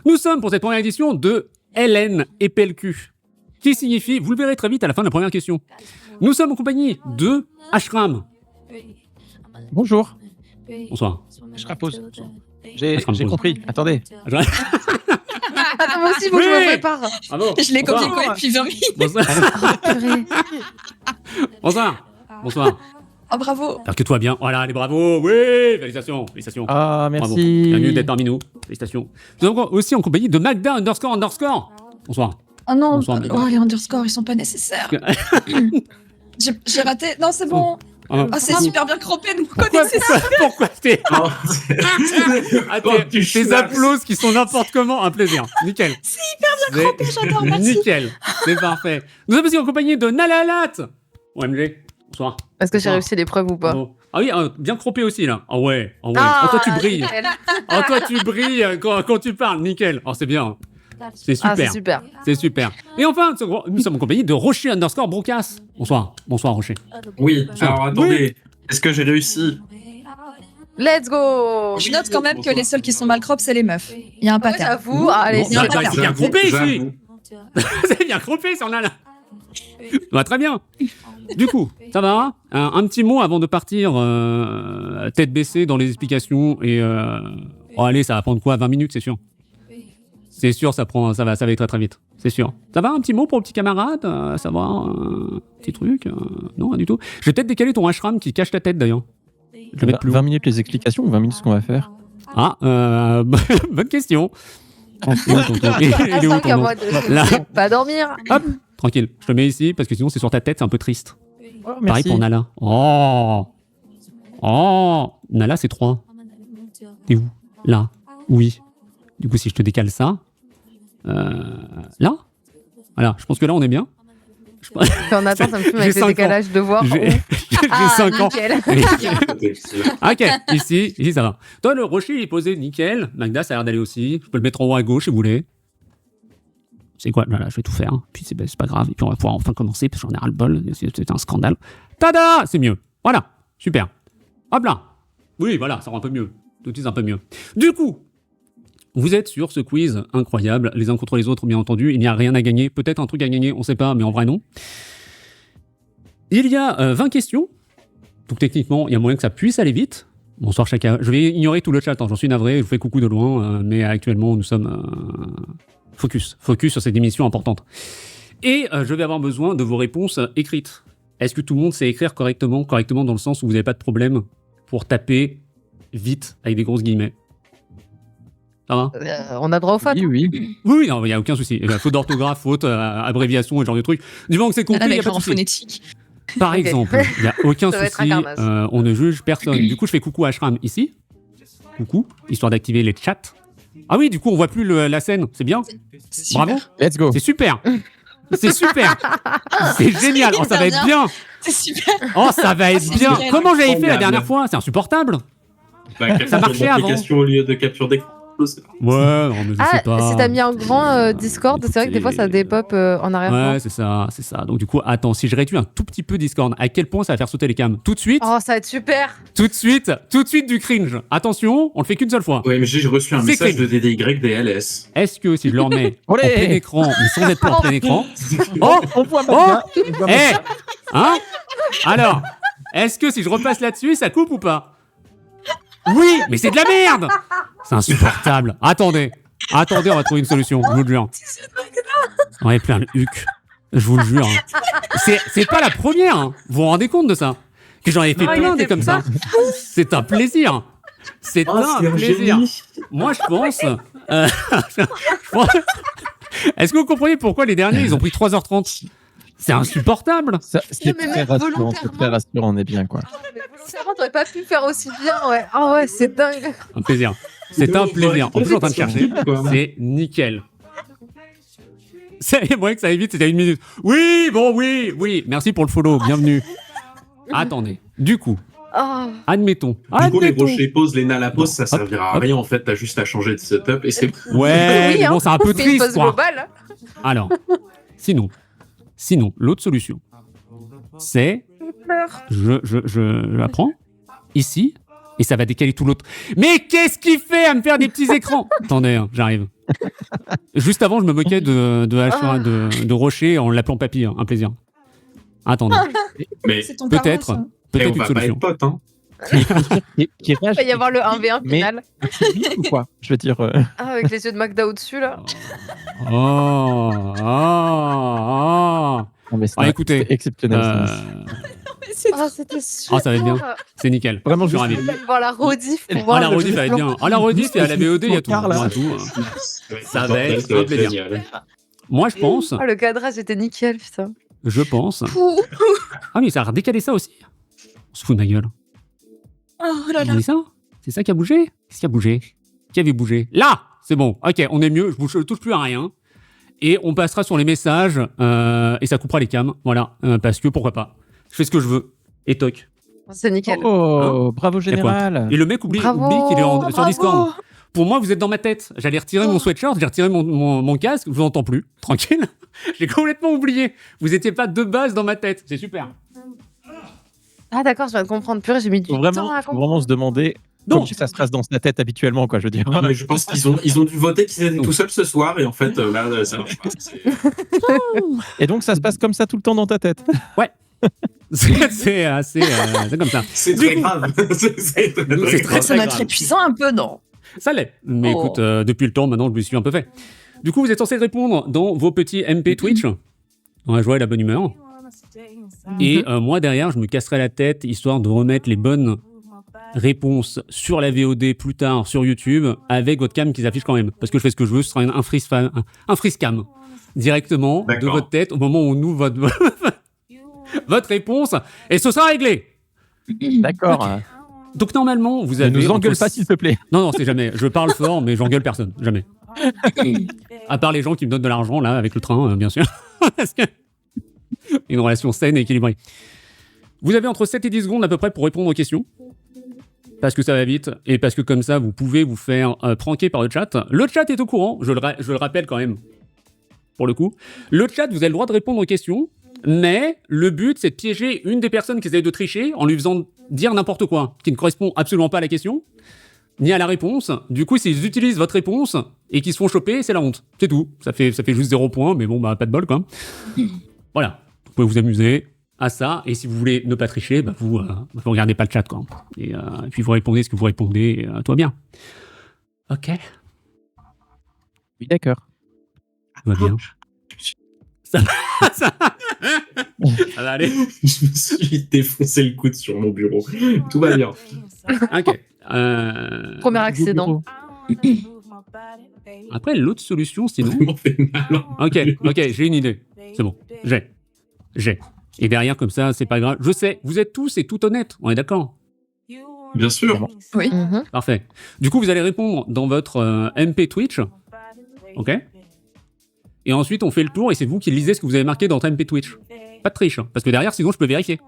Nous sommes pour cette première édition de LN et PLQ, qui signifie, vous le verrez très vite à la fin de la première question. Nous sommes en compagnie de Ashram. Bonjour. Bonsoir. Je repose. J'ai compris. Attendez. Attends, moi aussi, faut que je me prépare. Ah bon. Je l'ai Bonsoir. copié-collé depuis 20 minutes. Bonsoir. Purée. Bonsoir. Bonsoir. Oh, bravo. Parce que toi bien. Voilà, allez, bravo. Oui, félicitations. Félicitations. Ah, Bravo. merci. Bienvenue d'être parmi nous. Félicitations. Nous sommes aussi en compagnie de Magda __. Bonsoir. Oh non, Bonsoir, Magda. oh, les underscores, ils sont pas nécessaires. J'ai raté. Non, c'est bon. Ah, Ah, c'est super bien croppé, nous pourquoi, connaissez ça. pourquoi t'es... Oh, Ah, Oh, tu tes schnapps. applauses qui sont n'importe comment, un plaisir. Nickel. C'est hyper bien croppé, j'adore, merci. Nickel. C'est parfait. Nous sommes aussi en compagnie de Nalalat. OMG. Bonsoir. Est-ce que j'ai Bonsoir. réussi l'épreuve ou pas? Bravo. Ah oui, bien croppé aussi là. Ah ouais. Ah ouais. Ah, Oh, toi tu brilles. nickel. Oh, toi tu brilles quand tu parles. Nickel. Oh, c'est bien. C'est Ah, c'est super. super. C'est super. Et enfin, nous sommes en compagnie de Rocher _Brocas. Bonsoir. Bonsoir Rocher. oui, alors attendez, est-ce que j'ai réussi? Let's go. Je note quand même que les seuls qui sont mal crop, c'est les meufs. Il y a un Ouais, pattern. j'avoue. Ah, allez, Bon, y a un bah, pattern. c'est bien groupé ici. J'avoue. C'est bien groupé sur Nala. Bah, très bien. Du coup, ça va un petit mot avant de partir tête baissée dans les explications et oh, allez, ça va prendre quoi 20 minutes, c'est sûr. C'est sûr, ça va aller très très vite. C'est sûr. Ça va un petit mot pour le petit camarade savoir un petit truc non, rien du tout. Je vais peut-être décaler ton ashram qui cache ta tête d'ailleurs. Je vais mettre plus haut. 20 minutes les explications ou 20 minutes ce qu'on va faire? Ah, bonne question. Il est où ton nom Il est où Attends ton qu'à nom moi de Là. pas dormir. Hop, tranquille. Je te mets ici parce que sinon c'est sur ta tête, c'est un peu triste. Oh, Pareil merci. pour Nala. Oh, Nala c'est 3. T'es où? Là. Oui. Du coup, si je te décale ça, là. Voilà. Je pense que là on est bien. En attendant, ça me fume J'ai avec 5 les ans. décalages de voix. J'ai Ah, 5 ans. nickel. Ok, ici ça va. Toi, le rocher il est posé nickel. Magda, ça a l'air d'aller aussi. Je peux le mettre en haut à gauche si vous voulez. C'est quoi? Voilà, je vais tout faire. Puis c'est pas grave. Et puis on va pouvoir enfin commencer parce que j'en ai ras-le-bol. C'est un scandale. Tada! C'est mieux. Voilà, super. Hop là. Oui, voilà, ça rend un peu mieux. Tout de suite un peu mieux. Du coup, vous êtes sur ce quiz incroyable, les uns contre les autres, bien entendu. Il n'y a rien à gagner. Peut-être un truc à gagner, on sait pas, mais en vrai, non. Il y a 20 questions. Donc techniquement, il y a moyen que ça puisse aller vite. Bonsoir chacun. Je vais ignorer tout le chat, hein. J'en suis navré, je vous fais coucou de loin, mais actuellement, nous sommes focus sur cette émission importante. Et je vais avoir besoin de vos réponses écrites. Est-ce que tout le monde sait écrire correctement dans le sens où vous n'avez pas de problème pour taper vite avec des grosses guillemets? Ça va? On a droit aux fautes. Oui, oui. Oui, non, il n'y a aucun souci. Faute d'orthographe, faute, abréviation et ce genre de trucs. Du moment que c'est compris, il n'y a pas de en souci. phonétique. Par Ok. exemple, il n'y a aucun Ça va être souci. un carnage. On ne juge personne. Du coup, je fais coucou à Ashram ici. Coucou, histoire d'activer les chats. Ah oui, du coup, on voit plus la scène. C'est bien. C'est super. Bravo. Let's go. C'est super. C'est super. C'est génial. Oh, ça va être bien. C'est super. Oh, ça va être c'est bien. nickel. Comment j'avais fait la Formidable. dernière fois? C'est insupportable. Ça marchait avant. Question au lieu de capture d'écran. Ouais, non, mais je Ah, sais pas. si t'as mis en grand Discord, c'est vrai que des fois ça dépop en arrière-plan. Ouais, c'est ça. Donc du coup, attends, si je réduis un tout petit peu Discord, à quel point ça va faire sauter les cams? Tout de suite, Oh, ça va être super. tout de suite du cringe. Attention, on le fait qu'une seule fois. Oui, mais j'ai reçu un C'est message cringe. de DDYDLS. Est-ce que si je le remets en Olé plein écran, mais sans être pas en plein écran, oh, On voit oh, Magda. On voit eh, Magda. hein? Alors, est-ce que si je repasse là-dessus, ça coupe ou pas? Oui, mais c'est de la merde. C'est insupportable. Attendez, on va trouver une solution, je vous le jure. On est plein le huc, je vous le jure. C'est pas la première, hein. Vous vous rendez compte de ça? Que j'en ai fait Non, il plein des était comme ça. C'est un plaisir. C'est un plaisir. Moi, je pense... je pense- Est-ce que vous comprenez pourquoi les derniers, ils ont pris 3h30? C'est insupportable. Ça, C'est Mais très même rassurant, c'est très volontairement. rassurant, on est bien quoi. Sincèrement, t'aurais pas pu faire aussi bien, ouais. Ah ouais, c'est dingue. Un plaisir. C'est un plaisir. En plus, je suis en train de chercher. Quoi. C'est nickel. C'est vrai que ça aille vite, c'était à 1 minute. Oui, bon, oui. Merci pour le follow, bienvenue. Attendez. Du coup, Oh. admettons. Du coup, les Admettons. rochers pause, les nala pause, ça Hop, servira à hop. rien en fait. T'as juste à changer de setup et c'est. Ouais, Oui, mais hein. bon, c'est un peu C'est une triste, pause quoi. globale. Alors, sinon, l'autre solution, c'est, je la prends ici, Et ça va décaler tout l'autre. Mais qu'est-ce qu'il fait à me faire des petits écrans? Attendez, hein, j'arrive. Juste avant, je me moquais de Rocher en l'appelant Papy. Hein, un plaisir. Attendez. Mais C'est ton Peut-être. carreau, ça. Peut-être on une va pas solution. être potes, hein. Qui Il va y réagit avoir le 1v1 Mais- final. ou quoi? Je veux dire. Ah, avec les yeux de Magda au-dessus, là. Oh. Non, mais Ah, écoutez, c'est exceptionnel. Euh, C'est Ah, c'était super. Ah, ça va être bien. C'est nickel. Vraiment, je suis juste- ravi. Je vais voir la rediff pour Ah, voir la le rediff, ça va être plan. bien. Ah, la rediff, et à la VOD, il y a tout. Car, là. Il y a tout. Ça va être un plaisir. génial. Moi, je pense, Ah, le cadrage était nickel, putain. Pouh. Ah, mais ça a redécalé ça aussi. On se fout de ma gueule. Oh là Vous là. voyez ça? C'est ça qui a bougé? Qu'est-ce qui a bougé? Qui avait bougé? Là! C'est bon. Ok, on est mieux. Je touche plus à rien. Et on passera sur les messages et ça coupera les cams. Voilà. Parce que pourquoi pas? Je fais ce que je veux. Et toc. C'est nickel. Oh, bravo général. Et le mec oublie Bravo, qu'il est sur bravo. Discord. Pour moi, vous êtes dans ma tête. J'allais retirer mon sweatshirt, j'ai retiré mon casque, je vous entends plus. Tranquille. J'ai complètement oublié. Vous étiez pas de base dans ma tête. C'est super. Ah, d'accord, je viens de comprendre. Purée, j'ai mis du Faut temps à vraiment comprendre. se demander Non. comment ça se passe dans sa tête habituellement, quoi. Je veux dire. Non, mais je pense qu'ils ont dû voter qu'ils étaient tout seuls ce soir et en fait là ça marche pas. Et donc ça se passe comme ça tout le temps dans ta tête. C'est assez. C'est comme ça. C'est très grave. C'est très C'est grave. Ça doit être épuisant un peu, non? Ça l'est. Mais Oh. écoute, depuis le temps, maintenant, je me suis un peu fait. Du coup, vous êtes censé répondre dans vos petits MP Twitch, dans la joie et la bonne humeur. Et moi, derrière, je me casserai la tête, histoire de remettre les bonnes réponses sur la VOD plus tard sur YouTube, avec votre cam qui s'affiche quand même. Parce que je fais ce que je veux, ce sera un freeze cam. Directement de D'accord. votre tête, au moment où on ouvre votre réponse, et ce sera réglé. D'accord. Donc normalement, vous Ne avez... nous engueule entre pas s'il te plaît. Non, c'est jamais. Je parle fort, mais j'engueule personne. Jamais. À part les gens qui me donnent de l'argent, là, avec le train, bien sûr. Parce que... Une relation saine et équilibrée. Vous avez entre 7 et 10 secondes à peu près pour répondre aux questions. Parce que ça va vite, et parce que comme ça, vous pouvez vous faire pranker par le chat. Le chat est au courant, je le rappelle quand même, pour le coup. Le chat, vous avez le droit de répondre aux questions, mais le but, c'est de piéger une des personnes qui essaye de tricher en lui faisant dire n'importe quoi, qui ne correspond absolument pas à la question, ni à la réponse. Du coup, s'ils utilisent votre réponse et qu'ils se font choper, c'est la honte. C'est tout. Ça fait juste 0 points, mais bon, bah, pas de bol, quoi. Voilà. Vous pouvez vous amuser à ça, et si vous voulez ne pas tricher, bah, vous regardez pas le chat, quoi. Et puis vous répondez ce que vous répondez, tout va bien. Ok. Oui, d'accord. Tout va bien. Ça va aller. Je me suis défoncé le coude sur mon bureau. Tout va bien. Ok. Premier accident. Après, l'autre solution, sinon... Vraiment fait mal. Ok, j'ai une idée. C'est bon. J'ai. Et derrière, comme ça, c'est pas grave. Je sais, vous êtes tous et tout honnêtes. On est d'accord? Bien sûr. Oui. Parfait. Du coup, vous allez répondre dans votre MP Twitch. Ok? Et ensuite, on fait le tour et c'est vous qui lisez ce que vous avez marqué dans votre MP Twitch. Pas de triche, hein, parce que derrière, sinon, je peux vérifier.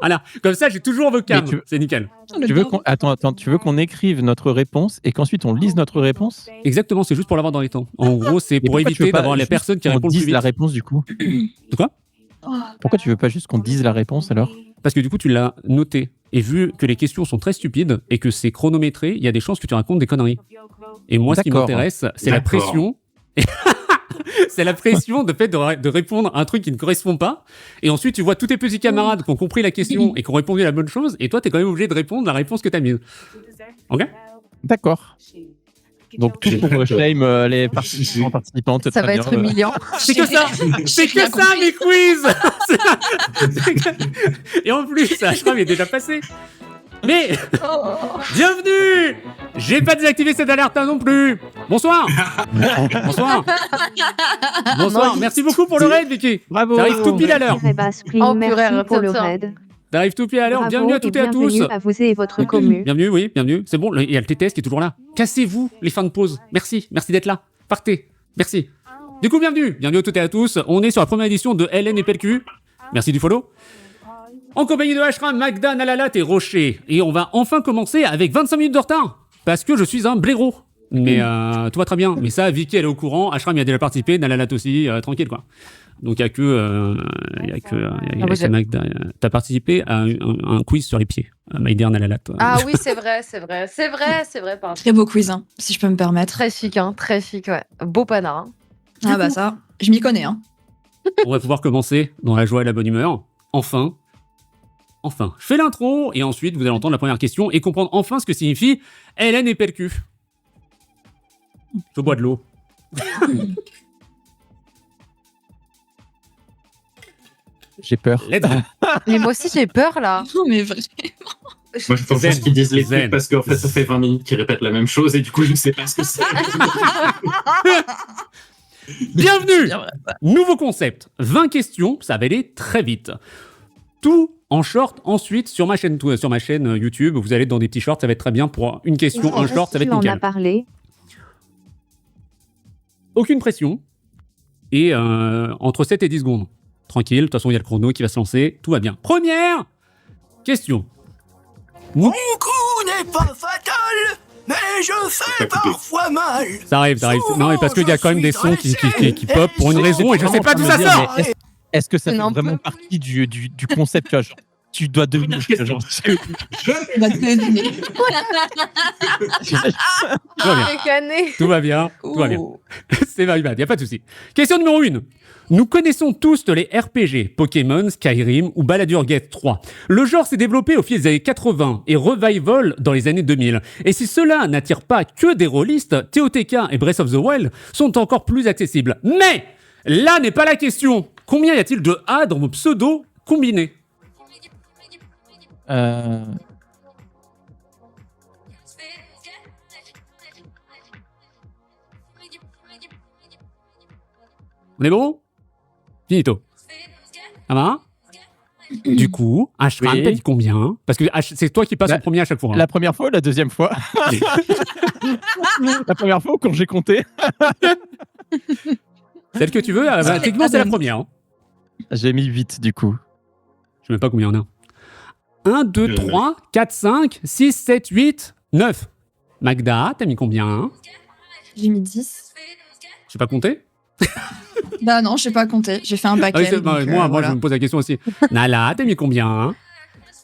Voilà. Comme ça, j'ai toujours vos cams. Mais C'est nickel. Tu veux qu'on attends, tu veux qu'on écrive notre réponse et qu'ensuite on lise notre réponse? Exactement, c'est juste pour l'avoir dans les temps. En gros, c'est pour pourquoi tu veux éviter pas d'avoir les juste personnes qui qu'on répondent plus dise vite. la réponse du coup? De quoi? Pourquoi tu veux pas juste qu'on dise la réponse alors? Parce que du coup, tu l'as noté. Et vu que les questions sont très stupides et que c'est chronométré, il y a des chances que tu racontes des conneries. Et moi, ce qui D'accord. m'intéresse, c'est la D'accord. pression. C'est la pression de répondre à un truc qui ne correspond pas. Et ensuite, tu vois tous tes petits camarades qui ont compris la question et qui ont répondu la bonne chose. Et toi, tu es quand même obligé de répondre la réponse que tu as mise. Ok? D'accord. Donc tout pour shame les participants, participantes. Ça très va bien. être humiliant. C'est que ça! C'est que ça, mes quiz! Et en plus, Ashram est déjà passé. Mais, bienvenue! J'ai pas désactivé cette alerte non plus. Bonsoir. Bonsoir. Bonsoir. Merci beaucoup pour le raid, Vicky. Bravo. T'arrives tout pile à l'heure. Oh, purée, Merci pour le putain. raid. T'arrives tout pile à l'heure. Bravo Bienvenue à toutes et à tous. bienvenue à vous et votre commu. Bienvenue, oui, bienvenue. C'est bon, il y a le TTS qui est toujours là. Cassez-vous les fins de pause. Merci d'être là. Partez. Merci. Du coup, bienvenue à toutes et à tous. On est sur la première édition de LN et PLQ. Merci du follow. En compagnie de Ashram, Magda, Nalalat et Rocher. Et on va enfin commencer avec 25 minutes de retard. Parce que je suis un blaireau. Mais tout va très bien. Mais ça, Vicky, elle est au courant. Ashram, il a déjà participé. Nalalat aussi. Tranquille, quoi. Donc, il n'y a que... Magda. T'as participé à un quiz sur les pieds. Maïder, Nalalat. Ah oui, c'est vrai, pardon. Très beau quiz, hein, si je peux me permettre. Très chic, ouais. Beau pana. Hein. Ah bah ça, je m'y connais. Hein. On va pouvoir commencer dans la joie et la bonne humeur. Enfin. Je fais l'intro et ensuite, vous allez entendre la première question et comprendre enfin ce que signifie Hélène et Percu. Je bois de l'eau. J'ai peur. Mais moi aussi, j'ai peur, là. Non, mais vrai. Moi, je pense Zen. juste qu'ils disent les Zen. trucs parce qu'en fait, ça fait 20 minutes qu'ils répètent la même chose et du coup, je ne sais pas ce que c'est. Bienvenue. Bien vrai, ça. Nouveau concept. 20 questions, ça va aller très vite. Tout en short ensuite sur ma chaîne YouTube. Vous allez dans des petits shorts, ça va être très bien pour une question, un short, ça va être On en a nickel. parlé. Aucune pression. Et entre 7 et 10 secondes. Tranquille, de toute façon, il y a le chrono qui va se lancer. Tout va bien. Première question. Mon coup n'est pas fatal, mais je fais parfois mal. Ça arrive. Non, mais parce qu'il y a quand même des sons qui pop pour une raison et je sais pas d'où ça sort. Est-ce que ça fait Non, vraiment partie du concept, tu vois, genre, tu dois deviner, genre, On va te deviner. Tout va bien. Déconner. Tout va bien. Ouh. C'est very bad, y a pas de souci. Question numéro 1. Nous connaissons tous les RPG, Pokémon, Skyrim ou Baldur's Gate 3. Le genre s'est développé au fil des années 80 et Revival dans les années 2000. Et si cela n'attire pas que des rôlistes, TOTK et Breath of the Wild sont encore plus accessibles. Mais là n'est pas la question. Combien y a-t-il de A dans vos pseudos combinés? On est bon? Finito. Ça va? Du coup, Ashram, Oui. t'as dit combien? Parce que c'est toi qui passes en premier à chaque fois. Hein. La première fois ou la deuxième fois? La première fois ou quand j'ai compté? Celle que tu veux, techniquement, c'est la première. Hein. J'ai mis 8 du coup. Je sais même pas combien on a. 1, 2, 3, 4, 5, 6, 7, 8, 9. Magda, t'as mis combien? J'ai mis 10. Je sais pas compter. Bah non, je sais pas compter. J'ai fait un bac Ah oui, L. moi, donc, moi voilà. je me pose la question aussi. Nala, t'as mis combien?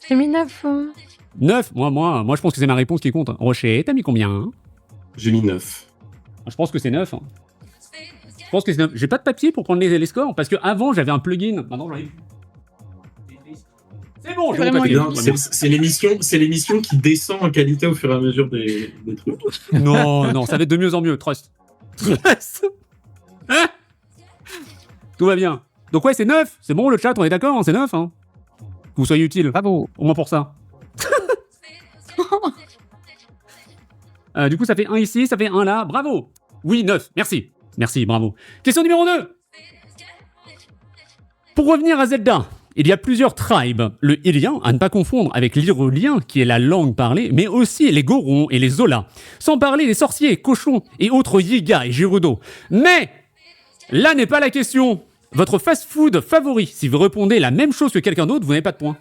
J'ai mis 9. 9. Moi, je pense que c'est ma réponse qui compte. Rocher, t'as mis combien? J'ai mis 9. Je pense que c'est 9. Hein. Je pense que c'est 9. J'ai pas de papier pour prendre les scores parce que avant j'avais un plugin. Maintenant j'en ai plus. C'est bon, j'ai mon Vraiment papier. Non, c'est l'émission qui descend en qualité au fur et à mesure des trucs. Non, ça va être de mieux en mieux, trust. Hein? Tout va bien. Donc ouais, c'est 9. C'est bon, le chat, on est d'accord, hein, c'est 9. Hein. Que vous soyez utile. Bravo. Au moins pour ça. Du coup, ça fait 1 ici, ça fait 1 là. Bravo. Oui, 9. Merci, bravo. Question numéro 2. Pour revenir à Zelda, il y a plusieurs tribes. Le Irien, à ne pas confondre avec l'Hyrulien, qui est la langue parlée, mais aussi les Gorons et les Zolas. Sans parler des sorciers, cochons et autres Yiga et Gerudo. Mais là n'est pas la question. Votre fast-food favori, si vous répondez la même chose que quelqu'un d'autre, vous n'avez pas de points.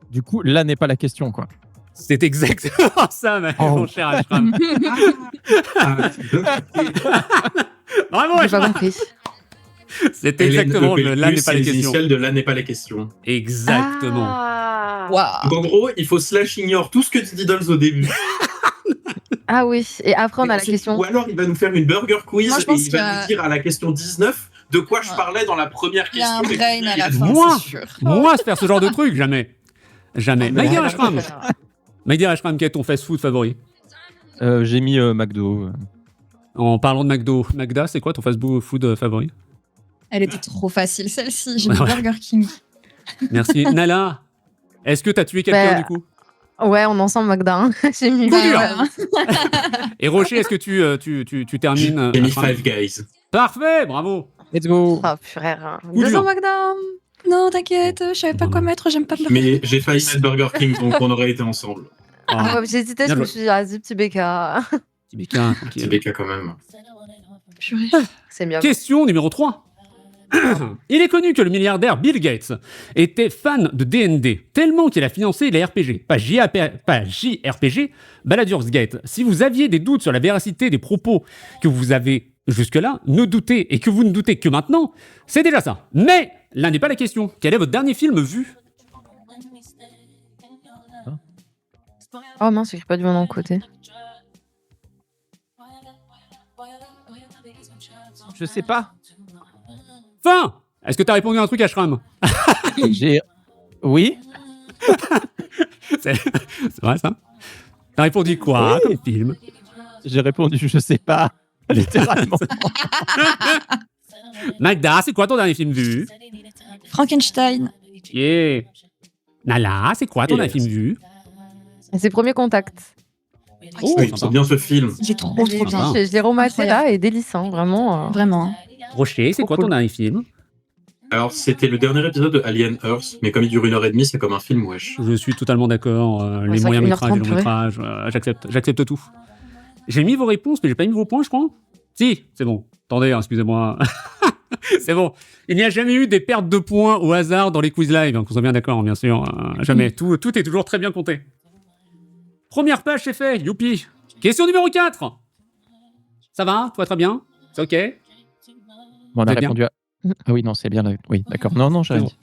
Du coup, là n'est pas la question, quoi. C'est exactement ça, mon cher Ashram. Bravo, J'ai pas Ashram. compris. C'est exactement le là n'est pas la les question. initiales de là n'est pas la question. Exactement. Ah, Waouh. Donc, en gros, il faut slash ignore tout ce que dit Diddles au début. ah oui, et après on a la Ensuite, question. Ou alors il va nous faire une burger quiz Moi, je et pense il va qu'il y a- nous dire à la question 19 de quoi je Ouais. parlais dans la première Il y a un question. brain à la fin, Moi c'est sûr. Moi, faire ce genre de truc, jamais. Jamais. Mais- Maïdir Ashram. Maïdir Ashram, quel est ton fast-food favori? J'ai mis McDo. En parlant de McDo, Magda, c'est quoi ton fast-food favori? Elle était trop facile, celle-ci. J'ai mis Ouais. Burger King. Merci. Nala, est-ce que t'as tué quelqu'un Bah, du coup? Ouais, on est ensemble, Magda. Hein. J'ai mis. Coup dur. Ouais. Et Rocher, est-ce que tu termines? J'ai mis Ashram Five Guys. Parfait, bravo. Let's go. Oh, purée. Hein. Coup 2 dur. ans, Magda. Non, t'inquiète, je savais pas quoi mettre, j'aime pas Burger King. Mais j'ai failli mettre Burger King, donc on aurait été ensemble. Ah, Ouais, j'ai hésité, Bien je me joué. suis dit, vas-y, petit BK. petit béquin, Petit tranquille. BK quand même. Purée. C'est bien. Question numéro 3. Il est connu que le milliardaire Bill Gates était fan de D&D, tellement qu'il a financé les RPG. Pas JRPG, Baldur's Gate. Si vous aviez des doutes sur la véracité des propos que vous avez jusque-là, ne doutez, et que vous ne doutez que maintenant, c'est déjà ça. Mais là n'est pas la question. Quel est votre dernier film vu? Oh mince, j'écris pas du bon côté. Je sais pas. Fin. Est-ce que t'as répondu à un truc, Ashram? Oui. C'est vrai, ça? T'as répondu quoi comme film? J'ai répondu, je sais pas. Littéralement. Magda, c'est quoi ton dernier film vu? Frankenstein. Yeah. Nala, c'est quoi ton dernier film vu? C'est Premier Contact. Oh, Oui, sympa. c'est bien ce film. J'ai trop bien. Je l'ai rematé là et délice, vraiment. Vraiment. Rocher, c'est quoi ton dernier film? Alors, c'était le dernier épisode de Alien Earth, mais comme il dure 1h30, c'est comme un film, wesh. Je suis totalement d'accord. Les c'est vrai moyens que métrages, les 1h30, longs métrages, j'accepte tout. J'ai mis vos réponses, mais j'ai pas mis vos points, je crois. Si, c'est bon. Attendez, hein, excusez-moi. C'est bon. Il n'y a jamais eu des pertes de points au hasard dans les quiz live, hein, qu'on soit bien d'accord, bien sûr. Jamais. Tout est toujours très bien compté. Première page, c'est fait. Youpi. Question numéro 4. Ça va? Toi, très bien? C'est OK? Bon, on a C'est bien. répondu à... Ah oui, non, c'est bien. Oui, d'accord. Non, j'ai C'est rien bon. dit.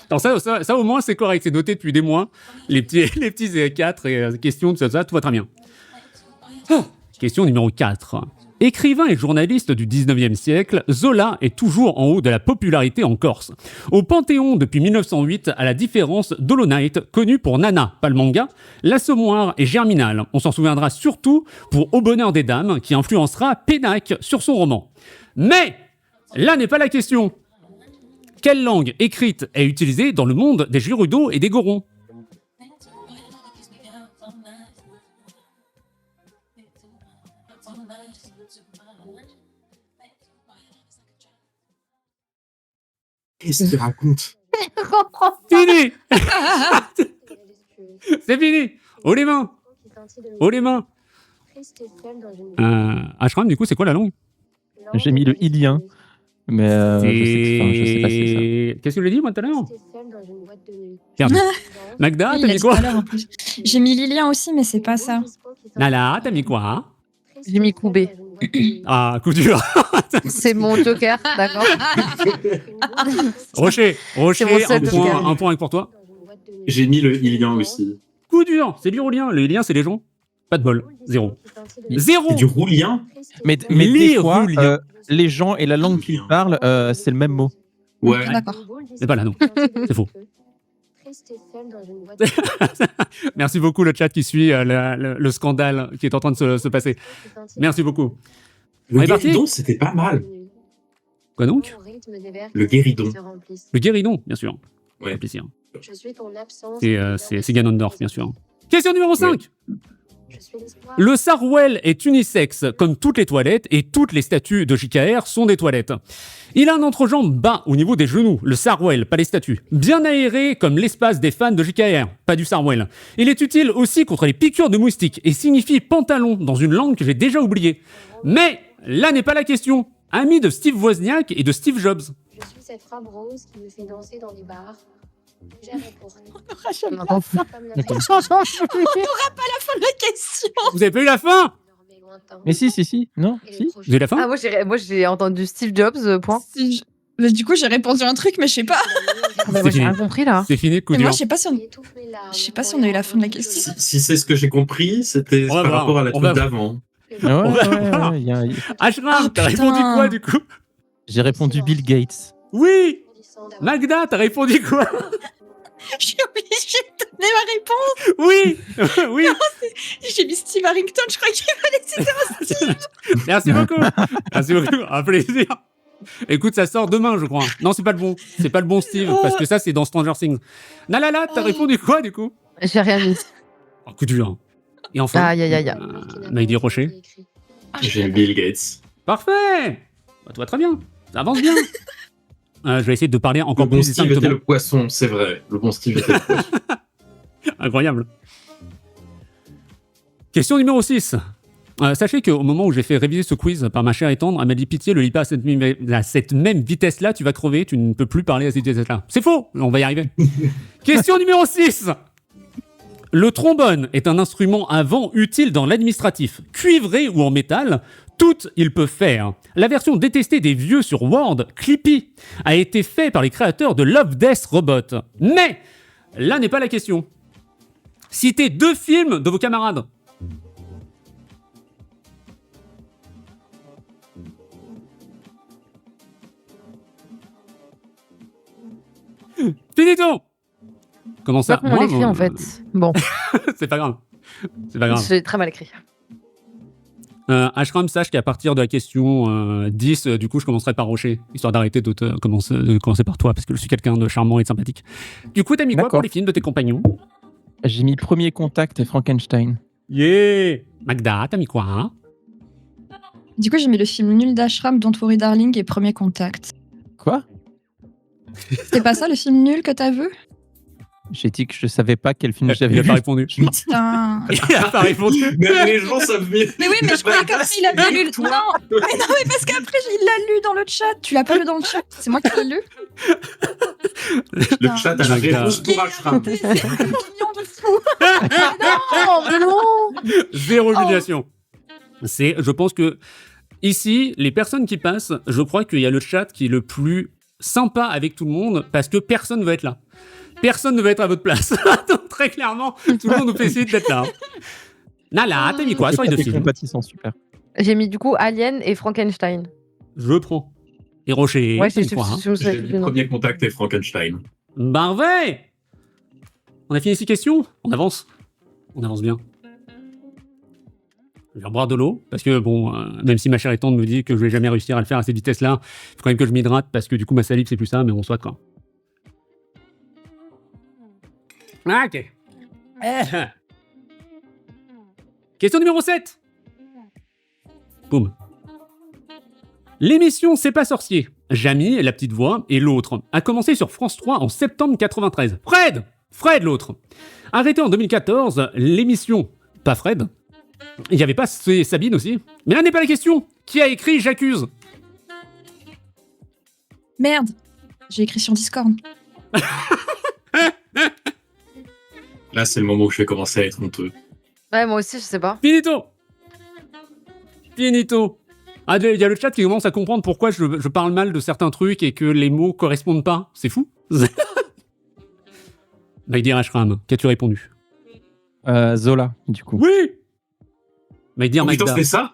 Alors ça, au moins, c'est correct. C'est noté depuis des mois. Les petits 4 et questions, tout ça va très bien. Question numéro 4. Écrivain et journaliste du 19e siècle, Zola est toujours en haut de la popularité en Corse. Au Panthéon depuis 1908, à la différence d'Hollow Knight, connu pour Nana, pas le manga, L'Assommoir et Germinal. On s'en souviendra surtout pour Au bonheur des dames, qui influencera Pénac sur son roman. Mais là n'est pas la question. Quelle langue écrite est utilisée dans le monde des Gérudo et des Gorons? Qu'est-ce qu'il raconte? Fini. C'est fini. Haut les mains. Haut les mains. Ashram, du coup, c'est quoi la langue? J'ai mis le ilien, mais je sais pas si c'est ça. Qu'est-ce que je l'ai dit, moi, tout à l'heure? Merde. Magda, Oui, t'as il a mis dit tout à quoi? l'heure, en plus. J'ai mis Lilien aussi, mais c'est pas ça. Nala, t'as mis quoi? J'ai mis Koubé. Ah, coup dur. C'est mon joker, d'accord. Rocher, mon seul joker. un point pour toi. J'ai mis le Ilian aussi. Coup dur, c'est dur ou lien? Le lien, c'est les gens. Pas de bol, 0. C'est 0. du roulien? Mais Lire des fois, ou lien. les gens et la langue qu'ils parlent, c'est le même mot. Ouais. D'accord. C'est pas là, non. C'est faux. Merci beaucoup le chat qui suit le scandale qui est en train de se passer. Merci beaucoup. On Le est parti? guéridon, c'était pas mal. Quoi donc? Le guéridon. Le guéridon, bien sûr. Ouais. Un plaisir. Je suis ton absence. C'est Ganondorf, bien sûr. Question numéro 5. Le Sarwell est unisexe, comme toutes les toilettes, et toutes les statues de JKR sont des toilettes. Il a un entrejambe bas au niveau des genoux, le Sarwell, pas les statues. Bien aéré comme l'espace des fans de JKR, pas du Sarwell. Il est utile aussi contre les piqûres de moustiques et signifie pantalon dans une langue que j'ai déjà oubliée. Mais là n'est pas la question. Ami de Steve Wozniak et de Steve Jobs. Je suis cette femme rose qui me fait danser dans les bars. J'ai pour La question. Vous avez pas eu la fin? Mais si. Non, si. Vous avez la fin? Ah, moi j'ai entendu Steve Jobs, point. Si mais du coup, j'ai répondu un truc, mais je sais pas. Moi j'ai rien compris là. C'est fini, coup Et dur. moi, je sais pas si on a eu la fin de la question. Si c'est ce que j'ai compris, c'était On va par voir, rapport à la on va truc voir. d'avant. Ouais. Ashram, Ah, t'as putain. répondu quoi du coup? J'ai répondu Bill Gates. Oui. Magda, t'as répondu quoi? Je suis obligée de donner ma réponse. Oui. Oui. J'ai mis Steve Harrington, je crois qu'il fallait citer un Steve. Merci beaucoup. Merci beaucoup. Un plaisir. Écoute, ça sort demain, je crois. Non, c'est pas le bon. C'est pas le bon Steve, parce que ça, c'est dans Stranger Things. Nalala, t'as répondu quoi, du coup? J'ai rien mis. Oh, coup dur. Et enfin, Aïe. Maïdi Rocher. J'ai Bill Gates. Parfait. Bah, tout va très bien. Ça avance bien. Je vais essayer de parler encore Le bon plus Steve était distinctement. le poisson, c'est vrai. Le bon Steve était le poisson. Incroyable. Question numéro 6. Sachez qu'au moment où j'ai fait réviser ce quiz par ma chère et tendre, elle m'a dit pitié, le lis pas à cette même vitesse-là, tu vas crever, tu ne peux plus parler à cette vitesse-là. C'est faux, on va y arriver. Question numéro 6. Le trombone est un instrument à vent utile dans l'administratif. Cuivré ou en métal, tout il peut faire. La version détestée des vieux sur Word, Clippy, a été fait par les créateurs de Love Death Robot. Mais là n'est pas la question. Citez 2 films de vos camarades. Finito. Comment ça? Comment on l'écrit en fait? Bon, C'est pas grave. C'est pas grave. c'est très mal écrit. Ashram, sache qu'à partir de la question 10, du coup, je commencerai par Rocher, histoire d'arrêter de commencer par toi, parce que je suis quelqu'un de charmant et de sympathique. Du coup, t'as mis quoi D'accord. pour les films de tes compagnons? J'ai mis Premier Contact et Frankenstein. Yeah. Magda, t'as mis quoi, hein? Du coup, j'ai mis le film nul d'Ashram, Don't Worry Darling et Premier Contact. Quoi? C'est pas ça le film nul que t'as vu? J'ai dit que je savais pas quel film Il j'avais a vu. pas répondu. Putain. Il a pas répondu. Même les gens savent mieux. Mais oui, mais je croyais qu'après il avait lu. Non, mais parce qu'après il l'a lu dans le chat. Tu l'as pas lu dans le chat? C'est moi qui l'ai lu. Le chat a la réponse pour Ashram. C'est mignon de fou. Oh non. Zéro humiliation. Je pense que ici, les personnes qui passent, je crois qu'il y a le chat qui est le plus sympa avec tout le monde parce que personne ne veut être là. Personne ne veut être à votre place. Donc, très clairement, tout le monde nous fait essayer d'être là. Nala, t'as mis quoi sur les 2 Les films? compatissants, super. J'ai mis du coup Alien et Frankenstein. Je prends. Et Rocher, Ouais, t'as mis c'est quoi, hein? J'ai mis Premier Contact et Frankenstein. Parfait. On a fini 6 questions. On avance. On avance bien. Je vais boire de l'eau, parce que bon, même si ma chère étante me dit que je vais jamais réussir à le faire à cette vitesse-là, il faut quand même que je m'hydrate, parce que du coup ma salive c'est plus ça, mais on soit quoi. Ah, ok. Question numéro 7. Boum. L'émission C'est pas sorcier. Jamy, la petite voix, et l'autre, a commencé sur France 3 en septembre 93. Fred l'autre. Arrêté en 2014, l'émission, pas Fred. Il n'y avait pas Sabine aussi. Mais là n'est pas la question. Qui a écrit J'accuse? Merde. J'ai écrit sur Discord. Là, c'est le moment où je vais commencer à être honteux. Ouais, moi aussi, je sais pas. Finito. Ah, il y a le chat qui commence à comprendre pourquoi je parle mal de certains trucs et que les mots correspondent pas. C'est fou. Maïdir Ashram, qu'as-tu répondu? Zola, du coup. Oui. Maïdir Oh putain, Magda. c'était ça?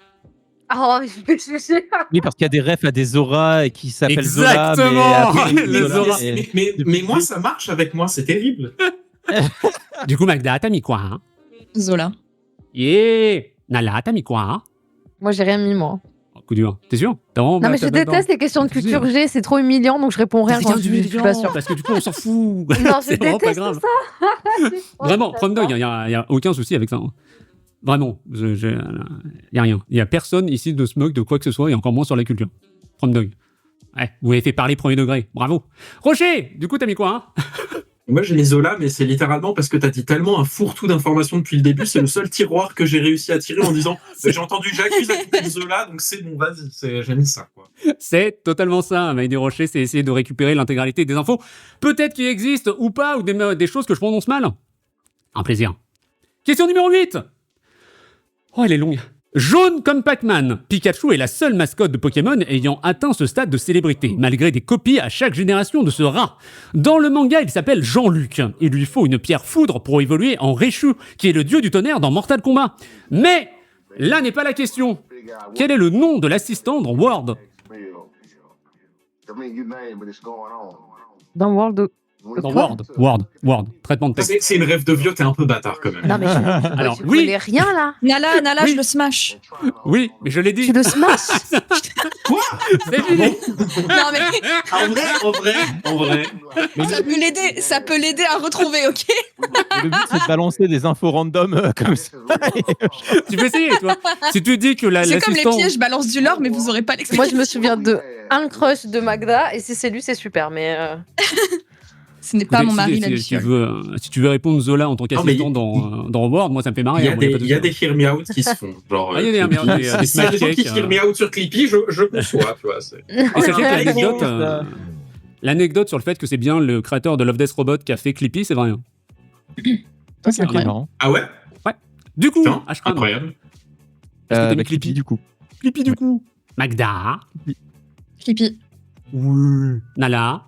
Oh, je sais pas. Oui, parce qu'il y a des refs à des Zora et qui s'appellent Zola. Exactement. Après, Le Zora. Mais moi, ça marche avec moi, c'est terrible. Du coup, Magda, t'as mis quoi, hein? Zola. Yeah. Nala, t'as mis quoi, hein? Moi, j'ai rien mis, moi. Oh, coup dur. T'es sûr? T'as vraiment Non, mais je déteste les questions de culture G, c'est trop humiliant, donc je réponds rien quand je suis pas sûre. Parce que du coup, on s'en fout. Non, je C'est vraiment pas déteste grave. ça. Vraiment, Prom Dog, il n'y a aucun souci avec ça. hein. Vraiment, il n'y a rien. Il n'y a personne ici de se moque de quoi que ce soit, et encore moins sur la culture. Prom Dog. Ouais, vous m'avez fait parler premier degré. Bravo. Rocher, du coup, t'as mis quoi, hein? Moi, j'ai mis Zola, mais c'est littéralement parce que t'as dit tellement un fourre-tout d'informations depuis le début. C'est le seul tiroir que j'ai réussi à tirer en disant j'ai entendu J'accuse à côté de Zola, donc c'est bon, vas-y, j'ai mis ça, quoi. C'est totalement ça. Maïdir Rocher, c'est essayer de récupérer l'intégralité des infos. Peut-être qu'il existe ou pas, ou des choses que je prononce mal. Un plaisir. Question numéro 8. Oh, elle est longue. Jaune comme Pac-Man, Pikachu est la seule mascotte de Pokémon ayant atteint ce stade de célébrité, malgré des copies à chaque génération de ce rat. Dans le manga, il s'appelle Jean-Luc. Il lui faut une pierre foudre pour évoluer en Raichu, qui est le dieu du tonnerre dans Mortal Kombat. Mais là n'est pas la question. Quel est le nom de l'assistant dans Word? Dans World. Dans Quoi Word. Traitement de texte. C'est une rêve de vieux, t'es un peu bâtard quand même. Non, mais Alors, tu oui. connais rien là. Nala, Oui. je le smash. Oui, mais je l'ai dit. Tu le smash. C'est fini. Non, mais En vrai. ça peut l'aider à retrouver, ok? Le but, c'est de balancer des infos random comme ça. Tu peux essayer, toi. Si tu dis que C'est comme les l'assistant... pièges, je balance du lore, mais vous aurez pas Moi, l'explication. je me souviens de un crush de Magda et si c'est lui, c'est super. Mais Ce n'est pas mon mari, la si tu veux répondre Zola en tant qu'assistant dans Hogwarts, moi ça me fait marrer. Il y a des hear me out qui se font. Genre, il y a des hear me out, des s'il y a des gens qui hear me out sur Clippy, je conçois, tu vois. Et sachez que l'anecdote sur le fait que c'est bien le créateur de Love Death Robot qui a fait Clippy, c'est vrai. C'est marrant. Ah ouais? Ouais. Du coup, Ashram. Incroyable. Clippy du coup. Clippy du coup. Magda. Clippy. Oui. Nala.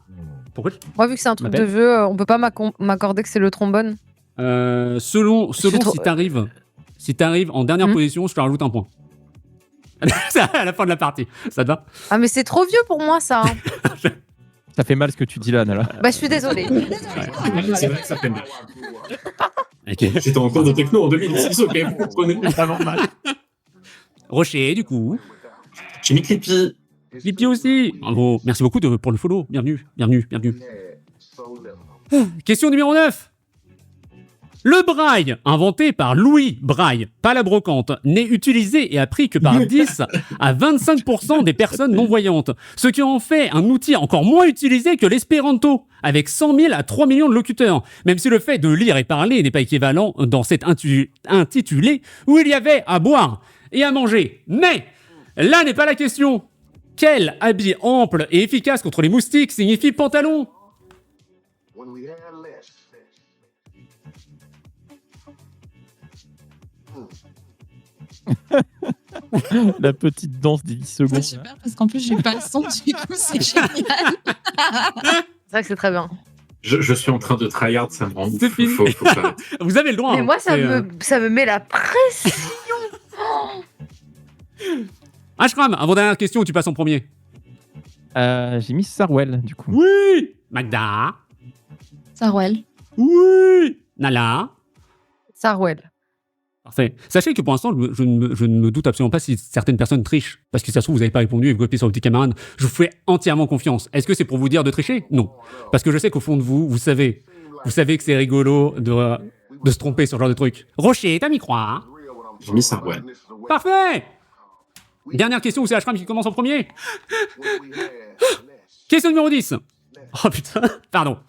Pourquoi Moi, vu que c'est un truc de jeu, on peut pas m'accorder que c'est le trombone. Selon si t'arrives en dernière position, je te rajoute un point. À la fin de la partie. Ça te va? Ah, mais c'est trop vieux pour moi, ça. Ça fait mal ce que tu dis là, Nala. Bah, je suis désolée. C'est vrai que ça fait mal. Okay. J'étais en cours de techno en 2006, ok, vous comprenez vraiment mal. Rocher, du coup. J'ai mis Clippy. Clippy aussi. Bravo. Merci beaucoup pour le follow. Bienvenue. Question numéro 9. Le braille, inventé par Louis Braille, pas la brocante, n'est utilisé et appris que par 10 à 25% des personnes non-voyantes, ce qui en fait un outil encore moins utilisé que l'espéranto, avec 100 000 à 3 millions de locuteurs, même si le fait de lire et parler n'est pas équivalent dans cet intitulé où il y avait à boire et à manger. Mais là n'est pas la question. Quel habit ample et efficace contre les moustiques signifie pantalon? La petite danse des 10 secondes. C'est super parce qu'en plus, j'ai pas le son, du coup, c'est génial. C'est vrai que c'est très bien. Je suis en train de tryhard, ça me rend ouf. C'est fini. Faut Vous avez le droit. Mais moi, ça me met la pression. Ashram, avant-dernière question, tu passes en premier. J'ai mis Sarwell, du coup. Oui. Magda. Sarwell. Oui. Nala. Sarwell. Parfait. Sachez que pour l'instant, je ne me doute absolument pas si certaines personnes trichent. Parce que ça se trouve, vous n'avez pas répondu et vous copiez sur vos petits camarades. Je vous fais entièrement confiance. Est-ce que c'est pour vous dire de tricher? Non. Parce que je sais qu'au fond de vous, vous savez que c'est rigolo de se tromper sur ce genre de truc. Rocher, t'as mis croix? J'ai mis Sarwell. Parfait. Dernière question où c'est Ashram qui commence en premier. Question numéro 10. Oh putain, pardon.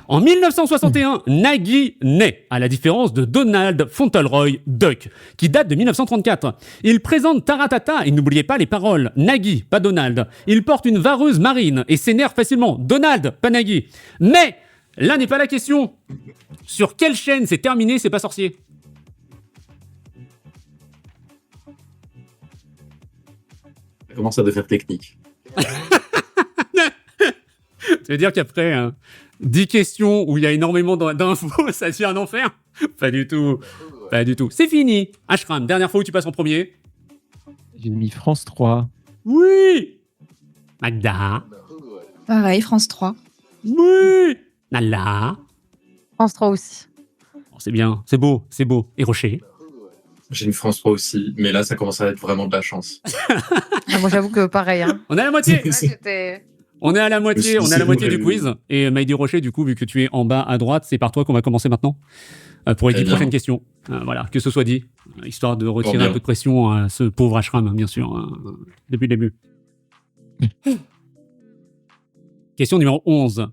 En 1961, Nagy naît, à la différence de Donald Fauntleroy Duck, qui date de 1934. Il présente Taratata et n'oubliez pas les paroles. Nagy, pas Donald. Il porte une vareuse marine et s'énerve facilement. Donald, pas Nagy. Mais là n'est pas la question. Sur quelle chaîne c'est terminé, c'est pas sorcier? Ça commence à devenir technique. Ça veut dire qu'après 10 questions où il y a énormément d'infos, ça devient un enfer? Pas du tout. Pas du tout. C'est fini. Ashram, dernière fois où tu passes en premier. J'ai mis France 3. Oui. Magda. Pareil, France 3. Oui. Nala. France 3 aussi. Oh, c'est bien. C'est beau. C'est beau. Et Rocher. J'ai mis France 3 aussi, mais là, ça commence à être vraiment de la chance. Ah, moi, j'avoue que pareil. Hein. On est à la moitié. C'était... On est à la moitié du quiz. Et Maïdi Rocher, du coup, vu que tu es en bas à droite, c'est par toi qu'on va commencer maintenant pour les 10 prochaines questions. Voilà, que ce soit dit, histoire de retirer un peu de pression à ce pauvre Ashram, bien sûr, depuis le début. Question numéro 11.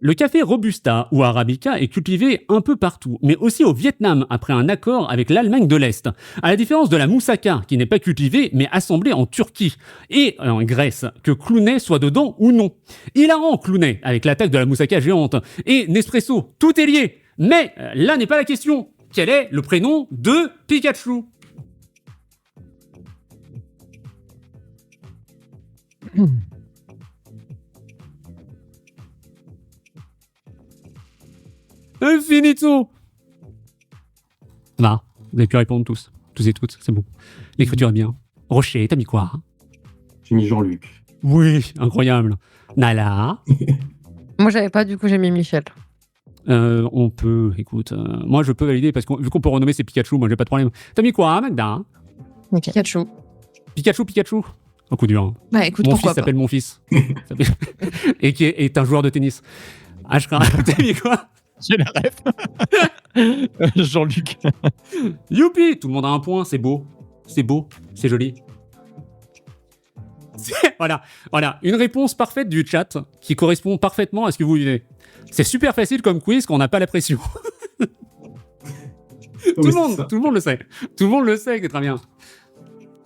Le café Robusta ou Arabica est cultivé un peu partout, mais aussi au Vietnam après un accord avec l'Allemagne de l'Est. À la différence de la moussaka, qui n'est pas cultivée, mais assemblée en Turquie et en Grèce, que Clooney soit dedans ou non. Hilarant Clooney, avec l'attaque de la moussaka géante, et Nespresso, tout est lié. Mais là n'est pas la question. Quel est le prénom de Pikachu? Finito. Va, vous avez pu répondre tous et toutes, c'est bon. L'écriture est bien. Rocher, t'as mis quoi? J'ai mis Jean-Luc. Oui, incroyable. Nala. Moi, j'avais pas, du coup, j'ai mis Michel. On peut, écoute, moi je peux valider parce que vu qu'on peut renommer c'est Pikachu, moi j'ai pas de problème. T'as mis quoi, Magda? Pikachu. Pikachu. Un coup dur. Hein. Bah écoute, mon pourquoi fils pas. s'appelle mon fils. Et qui est un joueur de tennis. Ashram, t'as mis quoi? J'ai la ref. Jean-Luc. Youpi! Tout le monde a un point, c'est beau. C'est beau, c'est joli. Voilà, une réponse parfaite du chat qui correspond parfaitement à ce que vous vivez. C'est super facile comme quiz quand on n'a pas la pression. Tout le monde le sait. Tout le monde le sait, c'est très bien.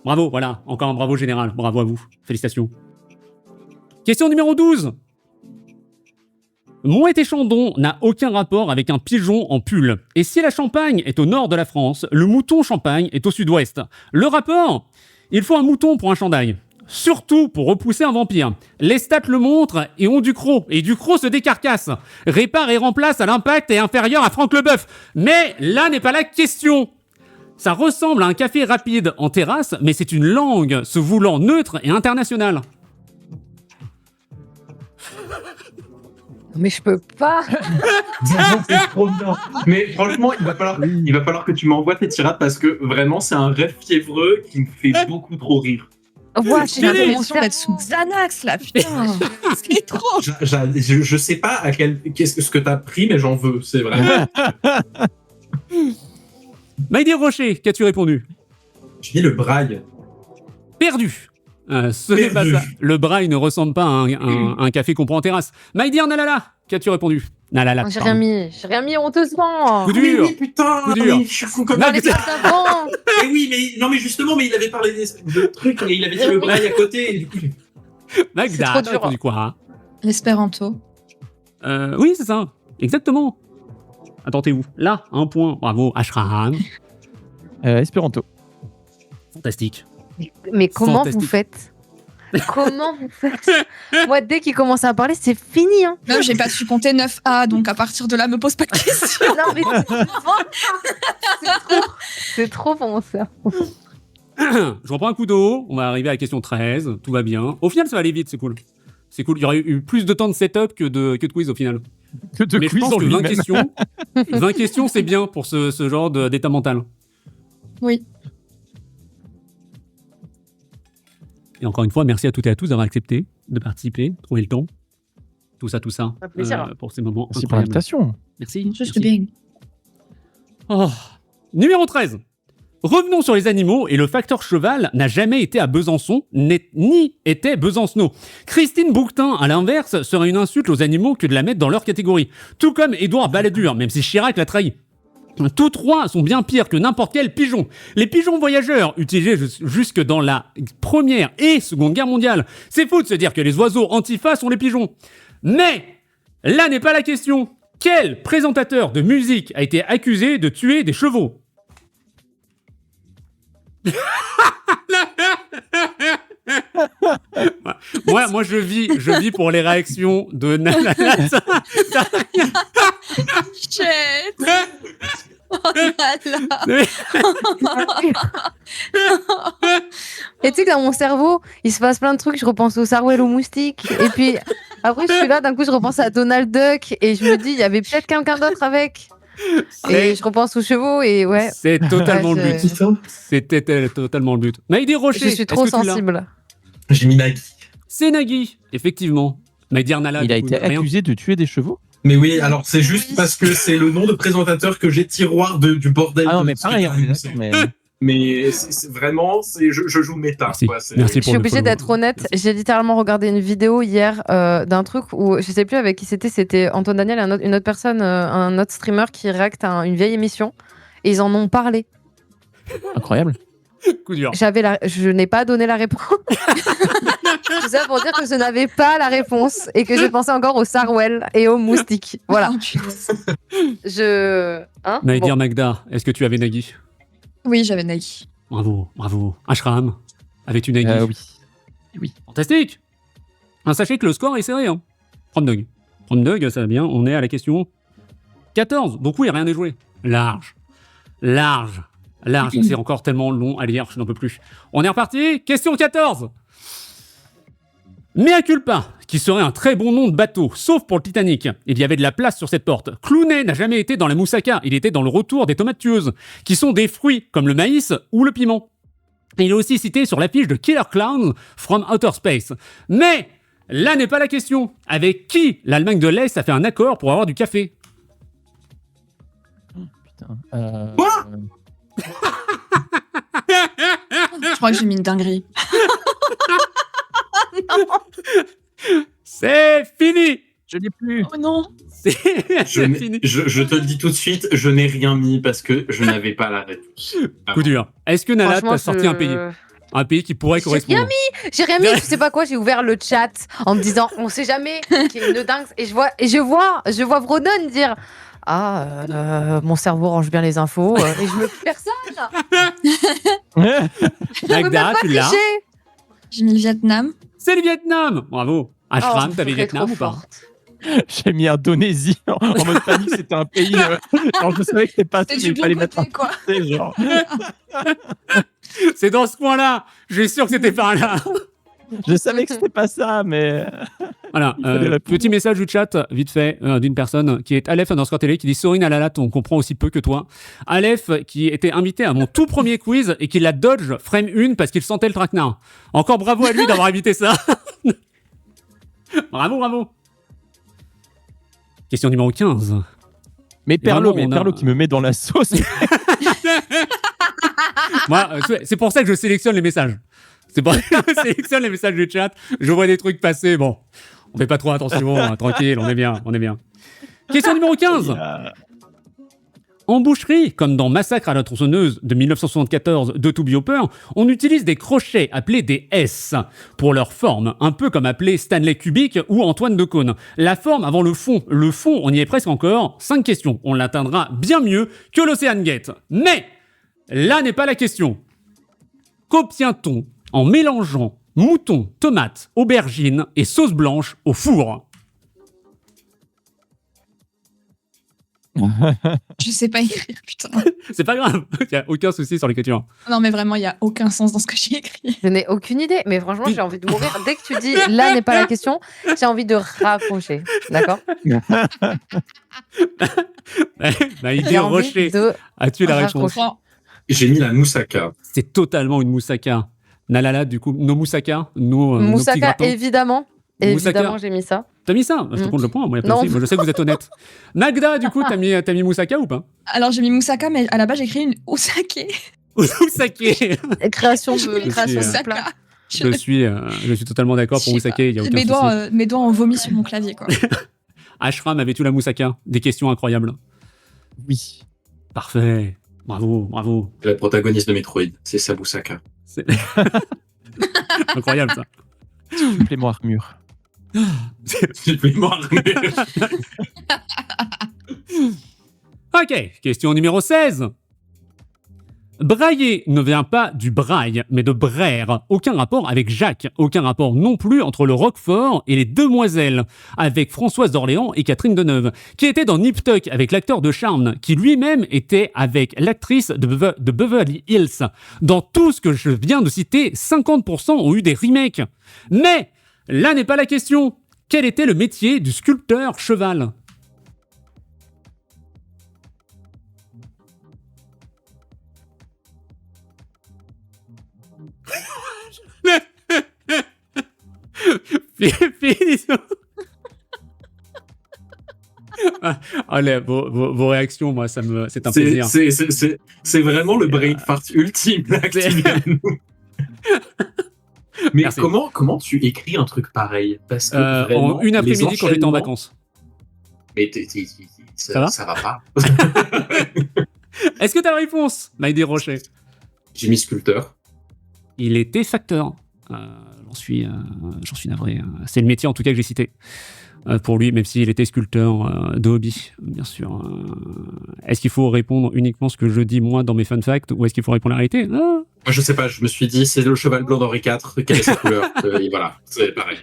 Bravo, voilà. Encore un bravo général. Bravo à vous. Félicitations. Question numéro 12. Moët et Chandon n'a aucun rapport avec un pigeon en pull. Et si la Champagne est au nord de la France, le mouton Champagne est au sud-ouest. Le rapport ? Il faut un mouton pour un chandail. Surtout pour repousser un vampire. Les stats le montrent et ont du croc. Et du croc se décarcasse. Répare et remplace à l'impact est inférieur à Franck Leboeuf. Mais là n'est pas la question. Ça ressemble à un café rapide en terrasse, mais c'est une langue se voulant neutre et internationale. Mais je peux pas. C'est trop bien. Mais franchement, il va falloir que tu m'envoies tes tirades parce que vraiment, c'est un rêve fiévreux qui me fait beaucoup trop rire. Ouais, J'ai l'impression d'être sous Xanax là, putain. C'est trop. Je sais pas qu'est-ce que t'as pris, mais j'en veux, c'est vrai. Maïdir Rocher, qu'as-tu répondu ? Je dis le braille. Perdu. Ce n'est pas ça. Le braille ne ressemble pas à un café qu'on prend en terrasse. Maïdir Nalala, qu'as-tu répondu ? Nalala. J'ai rien mis honteusement. Coup dur. Oui, putain. Coup dur. Oui, je suis fou comme Dans les pattes d'avant. Mais oui, mais non, mais justement, mais il avait parlé de trucs et il avait dit le braille à côté. Et du coup, Magda, trop t'as dur. répondu quoi hein ? L'espéranto. Oui, c'est ça. Exactement. Attendez-vous. Là, un point. Bravo, Ashram. Espéranto. Fantastique. Mais comment Fantastique. vous faites ? Comment vous faites ? Moi, dès qu'il commence à parler, c'est fini. Hein. Non, j'ai pas su compter 9A, donc à partir de là, me pose pas de questions. Non, mais c'est trop pour mon cerveau. Je reprends un coup d'eau. On va arriver à la question 13. Tout va bien. Au final, ça va aller vite. C'est cool. C'est cool. Il y aurait eu plus de temps de setup que de quiz au final. Que de Mais je quiz pense en que 20 lui-même. questions, 20 questions, c'est bien pour ce genre d'état mental. Oui. Et encore une fois, merci à toutes et à tous d'avoir accepté de participer, de trouver le temps. Tout ça, Un plaisir. pour ces moments Merci pour incroyables. l'invitation. Merci. Juste merci. bien. Oh. Numéro 13. Revenons sur les animaux et le facteur cheval n'a jamais été à Besançon, ni était Besancenot. Christine Bouquetin, à l'inverse, serait une insulte aux animaux que de la mettre dans leur catégorie. Tout comme Édouard Balladur, même si Chirac l'a trahi. Tous trois sont bien pires que n'importe quel pigeon. Les pigeons voyageurs, utilisés jusque dans la Première et Seconde Guerre mondiale. C'est fou de se dire que les oiseaux antifa sont les pigeons. Mais là n'est pas la question. Quel présentateur de musique a été accusé de tuer des chevaux ? moi je vis pour les réactions de Nala. Shit. Oh là là. Et tu sais que dans mon cerveau, il se passe plein de trucs. Je repense au Sarwell, au moustique. Et puis après, je suis là, d'un coup, je repense à Donald Duck. Et je me dis, il y avait peut-être quelqu'un d'autre avec. Et je repense aux chevaux. Et ouais, C'est totalement Ouais, le but. C'était totalement le but. Maïdir Rocher, je suis trop est-ce que tu l'as ? sensible. j'ai mis Nagui. C'est Nagui, effectivement. Maïdir Nala, Il a du coup, été rien. accusé de tuer des chevaux. Mais oui, alors c'est juste parce que c'est le nom de présentateur que j'ai tiroir du bordel. Ah non, de mais ce que pareil. t'as on est annoncé. d'accord, mais- Mais c'est vraiment, je joue méta. Merci. Quoi, c'est- Merci Je pour suis le obligée follow. d'être honnête. J'ai littéralement regardé une vidéo hier d'un truc où je sais plus avec qui c'était. C'était Antoine Daniel et une autre personne, un autre streamer qui réacte à une vieille émission. Et ils en ont parlé. Incroyable. Coup dur. Je n'ai pas donné la réponse. Tout ça pour dire que je n'avais pas la réponse et que je pensais encore au Sarwell et au moustique. Voilà. Hein Maïdir Bon. Magda, est-ce que tu avais Nagui ? Oui, j'avais Nagui. Bravo, bravo. Ashram, avais-tu Nagui ? Oui. Fantastique. Sachez que le score est serré. Hein. Prom Dog, ça va bien. On est à la question 14. Donc oui, rien n'est joué. Large. C'est encore tellement long à lire, je n'en peux plus. On est reparti. Question 14. Mea culpa, qui serait un très bon nom de bateau, sauf pour le Titanic. Il y avait de la place sur cette porte. Clooney n'a jamais été dans la moussaka, il était dans le retour des tomates tueuses, qui sont des fruits comme le maïs ou le piment. Il est aussi cité sur l'affiche de Killer Clowns from Outer Space. Mais là n'est pas la question. Avec qui l'Allemagne de l'Est a fait un accord pour avoir du café ? Putain. Quoi Je crois que j'ai mis une dinguerie. C'est fini. Je l'ai plus. Oh non. C'est Je, je te le dis tout de suite, je n'ai rien mis parce que je n'avais pas la réponse. Coup dur. Est-ce que Nala Franchement, t'a sorti un pays? Un pays qui pourrait correspondre. J'ai rien mis, tu sais pas quoi, j'ai ouvert le chat en me disant on sait jamais qu'il y a une dingue et je vois Vronon dire mon cerveau range bien les infos et je me personne. Magda, tu l'as. J'ai mis le Vietnam. C'est le Vietnam. Bravo. Ashram, Oh, t'avais je serais Vietnam trop ou pas? forte. J'ai mis Indonésie en mode panique, c'était un pays. Genre, je savais que c'était pas ça, C'est mais du il fallait bon mettre un côté, quoi. côté, genre. C'est dans ce coin-là. Je suis sûr que c'était par là. Je savais que c'était pas ça, mais. Voilà. Il fallait répondre. Petit message du chat, vite fait, d'une personne qui est Aleph dans Score Télé, qui dit Sorry Nalala, on comprend aussi peu que toi. Aleph, qui était invité à mon tout premier quiz et qui l'a dodge frame 1 parce qu'il sentait le traquenard. Encore bravo à lui d'avoir évité ça. Bravo. Question numéro 15. Mais Perlo, vraiment, on a- Perlo qui me met dans la sauce. Moi, c'est pour ça que je sélectionne les messages. C'est pour ça que je sélectionne les messages du chat. Je vois des trucs passer. Bon, on fait pas trop attention. Hein, tranquille, on est bien. Question numéro 15. En boucherie, comme dans Massacre à la tronçonneuse de 1974 de Toby Hooper, on utilise des crochets appelés des S pour leur forme, un peu comme appelé Stanley Kubrick ou Antoine Decaune. La forme avant le fond. Le fond, on y est presque encore. 5 questions. On l'atteindra bien mieux que l'Ocean Gate. Mais là n'est pas la question. Qu'obtient-on en mélangeant mouton, tomate, aubergine et sauce blanche au four? Je sais pas écrire, putain. C'est pas grave, il n'y a aucun souci sur l'écriture. Non, mais vraiment, il y a aucun sens dans ce que j'ai écrit. Je n'ai aucune idée, mais franchement, j'ai envie de mourir. Dès que tu dis là n'est pas la question, j'ai envie de raccrocher. D'accord? Bah, il dit J'ai envie rocher. de As-tu la réponse? raccrocher. J'ai mis la moussaka. C'est totalement une moussaka. Nalala, du coup, nos moussaka, nos petits Moussaka, gratins. évidemment. Moussaka. Évidemment, j'ai mis ça. T'as mis ça? Je te Mm. compte le point, moi, y a pas de Non. souci. Moi, je sais que vous êtes honnête. Magda, du coup, t'as mis moussaka ou pas? Alors, j'ai mis moussaka, mais à la base, j'ai écrit une osake. Moussaka. Création de suis, création de Osaka. plat. Je suis totalement d'accord pour Je sais moussaka, il n'y a aucun Mes souci. doigts ont vomi sur mon clavier, quoi. Ashram, avais-tu la moussaka? Des questions incroyables. Oui. Parfait. Bravo. La protagoniste de Metroid, c'est sa moussaka. C'est incroyable, ça. Supplément armure. Supplément. Ok, question numéro 16. Brailler ne vient pas du braille, mais de braire. Aucun rapport avec Jacques. Aucun rapport non plus entre le Roquefort et les Demoiselles, avec Françoise d'Orléans et Catherine Deneuve, qui était dans Nip Tuck avec l'acteur de Charme, qui lui-même était avec l'actrice de Beverly Hills. Dans tout ce que je viens de citer, 50% ont eu des remakes. Mais là n'est pas la question. Quel était le métier du sculpteur cheval? Finissons. Allez, vos réactions, moi, c'est un plaisir. C'est vraiment le brain fart ultime là, que tu viens de nous. Mais Merci. comment tu écris un truc pareil? Parce que vraiment, En une après-midi les quand j'étais en enchaînements- vacances. Mais Ça va ça va pas. Est-ce que t'as la réponse, Maïdé Rocher? J'ai mis sculpteur. Il était facteur. J'en suis navré. C'est le métier en tout cas que j'ai cité. Pour lui, même s'il était sculpteur de hobby, bien sûr. Est-ce qu'il faut répondre uniquement ce que je dis moi dans mes fun facts ou est-ce qu'il faut répondre la réalité? Moi, je sais pas, je me suis dit, c'est le cheval blanc d'Henri IV, quelle est sa couleur? Et voilà, c'est pareil.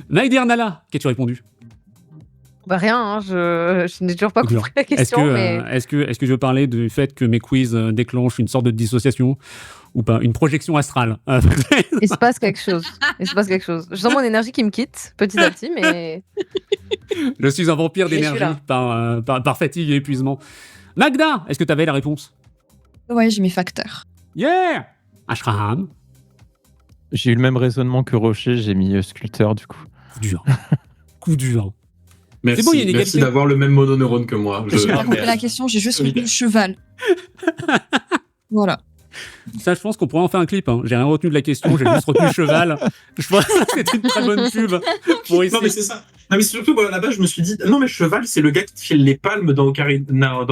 Maïdé Arnala, qu'as-tu répondu? Bah rien, hein, je n'ai toujours pas Dur. compris la Est-ce question, que, mais est-ce que je veux parler du fait que mes quiz déclenchent une sorte de dissociation ou pas? Une projection astrale? il se passe quelque chose. Je sens mon énergie qui me quitte petit à petit, mais Je suis un vampire Je suis d'énergie là. par fatigue et épuisement. Magda, est-ce que tu avais la réponse? Ouais, j'ai mis facteur. Yeah! Ashram. J'ai eu le même raisonnement que Rocher, j'ai mis sculpteur du coup. Coup dur. Coup dur. Merci, bon, il y a une merci égalité. d'avoir le même mononeurone que moi. J'ai pas compris la question, j'ai juste compris le cheval. Voilà. Ça, je pense qu'on pourrait en faire un clip. Hein. J'ai rien retenu de la question, j'ai juste retenu cheval. Je pense que c'était une très bonne pub pour ici. Non, mais c'est ça. Non, mais surtout, moi, là-bas, je me suis dit, non, mais Cheval, c'est le gars qui te file les palmes dans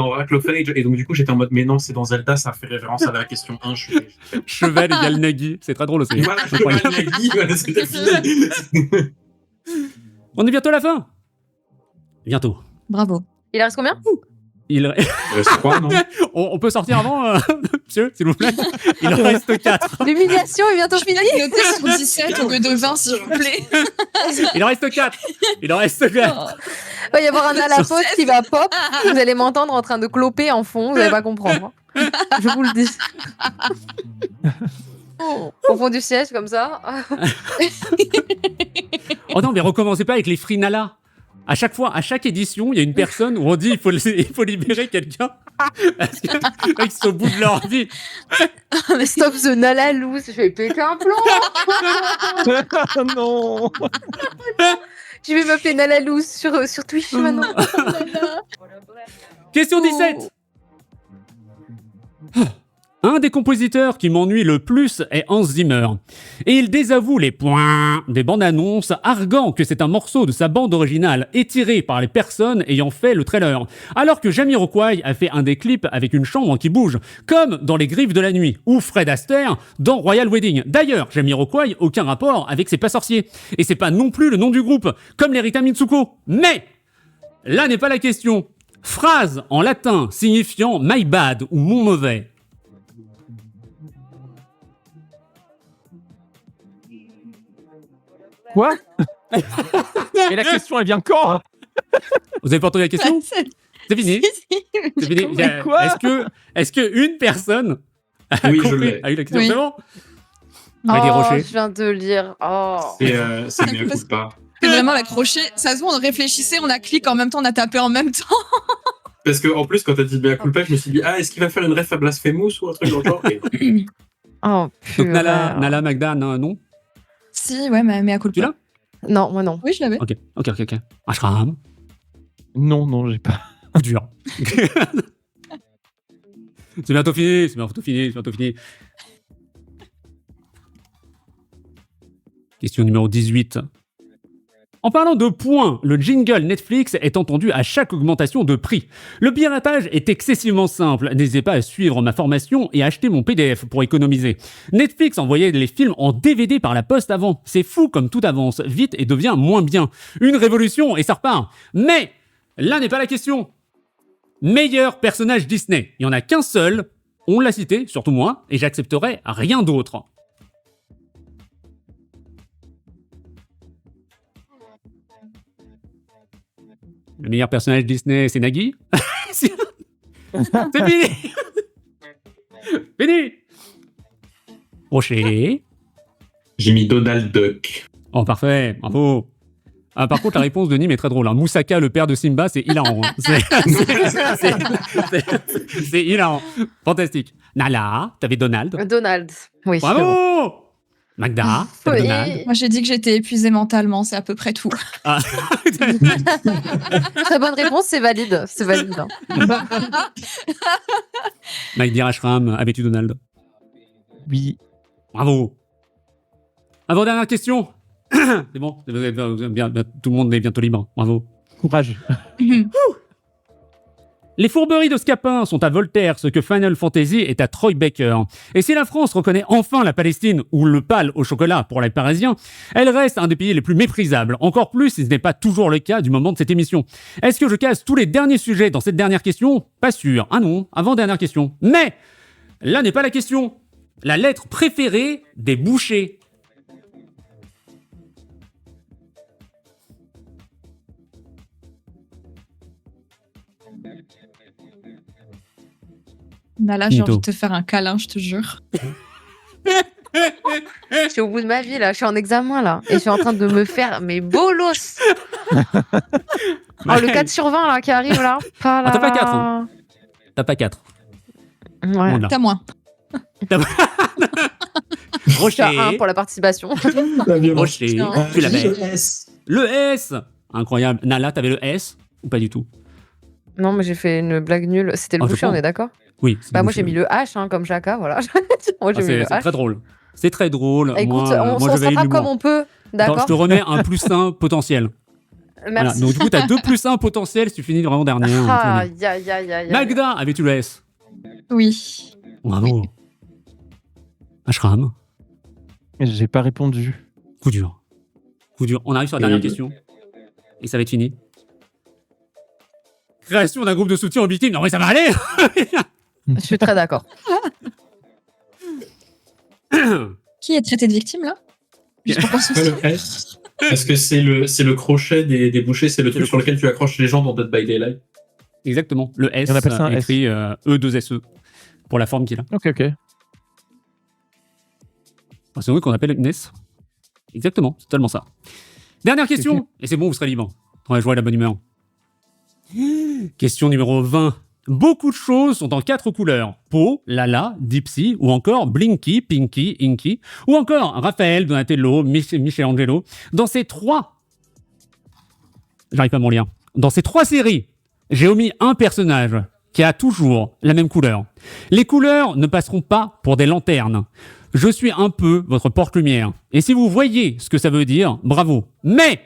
Oracle of Age. Et donc, du coup, j'étais en mode, mais non, c'est dans Zelda, ça fait référence à la question 1. Cheval égale Nagui. C'est très drôle aussi. Voilà, Cheval, Nagui, voilà, c'était fini. On est bientôt à la fin. Bientôt. Bravo. Il en reste combien? Il... reste 3, non? on peut sortir avant, monsieur, s'il vous plaît? Il en reste 4. L'humiliation est bientôt finie. Notez sur 17 au lieu de 20, s'il vous plaît. Il en reste 4. Il en reste 4. Il va y avoir un à la pause qui va pop. Vous allez m'entendre en train de cloper en fond. Vous n'allez pas comprendre. Je vous le dis. Au fond du siège, comme ça. Oh non, mais recommencez pas avec les free Nala. À chaque fois, à chaque édition, il y a une personne où on dit il faut libérer quelqu'un parce qu'ils sont au bout de leur vie. Stop the Nala loose. Je vais péter un plomb. Non. Je vais m'appeler Nala loose sur Twitch maintenant. Question 17. Un des compositeurs qui m'ennuie le plus est Hans Zimmer. Et il désavoue les points des bandes annonces, arguant que c'est un morceau de sa bande originale étiré par les personnes ayant fait le trailer. Alors que Jamiroquai a fait un des clips avec une chambre qui bouge, comme dans Les Griffes de la Nuit, ou Fred Astaire dans Royal Wedding. D'ailleurs, Jamiroquai, aucun rapport avec C'est pas sorcier. Et c'est pas non plus le nom du groupe, comme les Rita Mitsuko. Mais, là n'est pas la question. Phrase en latin signifiant my bad ou mon mauvais. Quoi? Et la question, elle vient quand? Vous avez pas entendu la question? C'est fini. C'est fini. Mais quoi? Est-ce que une personne a, Oui, je compris, l'ai. a eu la question? Oui. C'est bon? Oh, Heidi Rocher. je viens de le lire. Oh. C'est mieux coup pas. C'est vraiment avec Rocher. Ça se voit, on réfléchissait, on a cliqué en même temps, on a tapé en même temps. Parce que, en plus, quand t'as dit Mea culpa, je me suis dit, est-ce qu'il va faire une ref à Blasphemous ou un truc dans le genre? Et- Oh, Donc purée. Nala Magda, non? Si, ouais, mais à coup Tu l'as? Non, moi non. Oui, je l'avais. Ok. Ashram. Non, j'ai pas. Coup dur. C'est bientôt fini. Question numéro 18. En parlant de points, le jingle Netflix est entendu à chaque augmentation de prix. Le piratage est excessivement simple. N'hésitez pas à suivre ma formation et à acheter mon PDF pour économiser. Netflix envoyait les films en DVD par la poste avant. C'est fou comme tout avance vite et devient moins bien. Une révolution et ça repart. Mais là n'est pas la question. Meilleur personnage Disney. Il n'y en a qu'un seul. On l'a cité, surtout moi, et j'accepterai rien d'autre. Le meilleur personnage Disney, c'est Nagui. C'est fini. Fini. Rocher. J'ai mis Donald Duck. Oh, parfait. Bravo. Ah, par contre, la réponse de Nîmes est très drôle. Hein. Moussaka, le père de Simba, c'est hilarant. Hein. C'est hilarant. Fantastique. Nala, t'avais Donald. Donald. Oui. Bravo. Magda, t'avais Oui. Donald. Moi, j'ai dit que j'étais épuisée mentalement, c'est à peu près tout. Ah. Très bonne réponse, c'est valide. C'est valide. Hein. Magdir Ashram, avais-tu Donald? Oui. Bravo. Avant-dernière question. C'est bon, tout le monde est bientôt libre. Bravo. Courage. Les fourberies de Scapin sont à Voltaire ce que Final Fantasy est à Troy Baker. Et si la France reconnaît enfin la Palestine ou le pal au chocolat pour les Parisiens, elle reste un des pays les plus méprisables. Encore plus si ce n'est pas toujours le cas du moment de cette émission. Est-ce que je casse tous les derniers sujets dans cette dernière question? Pas sûr. Ah non, avant-dernière question. Mais là n'est pas la question. La lettre préférée des bouchers. Nala, j'ai Nito. envie de te faire un câlin, je te jure. Je suis au bout de ma vie là. Je suis en examen là. Et je suis en train de me faire mes bolos. Oh, le 4 sur 20 là qui arrive là. Pas là. Ah, t'as pas 4, hein. T'as pas 4. Ouais. T'as moins. Je suis Rocher. à 1 pour la participation. Rocher. Non. Tu l'avais. Le S. Incroyable. Nala, t'avais le S ou pas du tout? Non, mais j'ai fait une blague nulle. C'était le Oh, je boucher, on crois. est d'accord? Oui. c'est Bah, moi, bouché, j'ai mis oui. le H, hein, comme Jaka, voilà. Moi, j'ai mis C'est le c'est H. très drôle. C'est très drôle. Écoute, moi, on moi s'en je valide rattrape comme l'humour. on peut. Attends, D'accord. je te remets un +1 potentiel. Voilà. Merci. Donc du coup, tu as 2 +1 potentiels si tu finis vraiment dernier. hein, tout va Ah, bien. aïe. Magda, avais-tu le S? Oui. Bravo. Ashram, J'ai pas répondu. coup dur. Coup dur. On arrive sur la dernière Et- question. Et ça va être fini. Création d'un groupe de soutien aux victimes. Non mais ça va aller. Je suis très d'accord. Qui est traité de victime, là Juste pour qu'on se Ouais, le S. Parce que c'est le crochet des bouchers, c'est le truc le sur lequel tu accroches les gens dans Dead by Daylight. Exactement. Le S On appelle ça un S. écrit E2SE pour la forme qu'il a. Ok. Enfin, c'est vrai qu'on appelle une S. Exactement, c'est tellement ça. Dernière question, Ok. et c'est bon, vous serez libre. Dans la joie et la bonne humeur. Question numéro 20. Beaucoup de choses sont en 4 couleurs. Po, Lala, Dipsy, ou encore Blinky, Pinky, Inky, ou encore Raphaël, Donatello, Michelangelo. Dans ces 3... J'arrive pas à m'en lire. Dans ces 3 séries, j'ai omis un personnage qui a toujours la même couleur. Les couleurs ne passeront pas pour des lanternes. Je suis un peu votre porte-lumière. Et si vous voyez ce que ça veut dire, bravo. Mais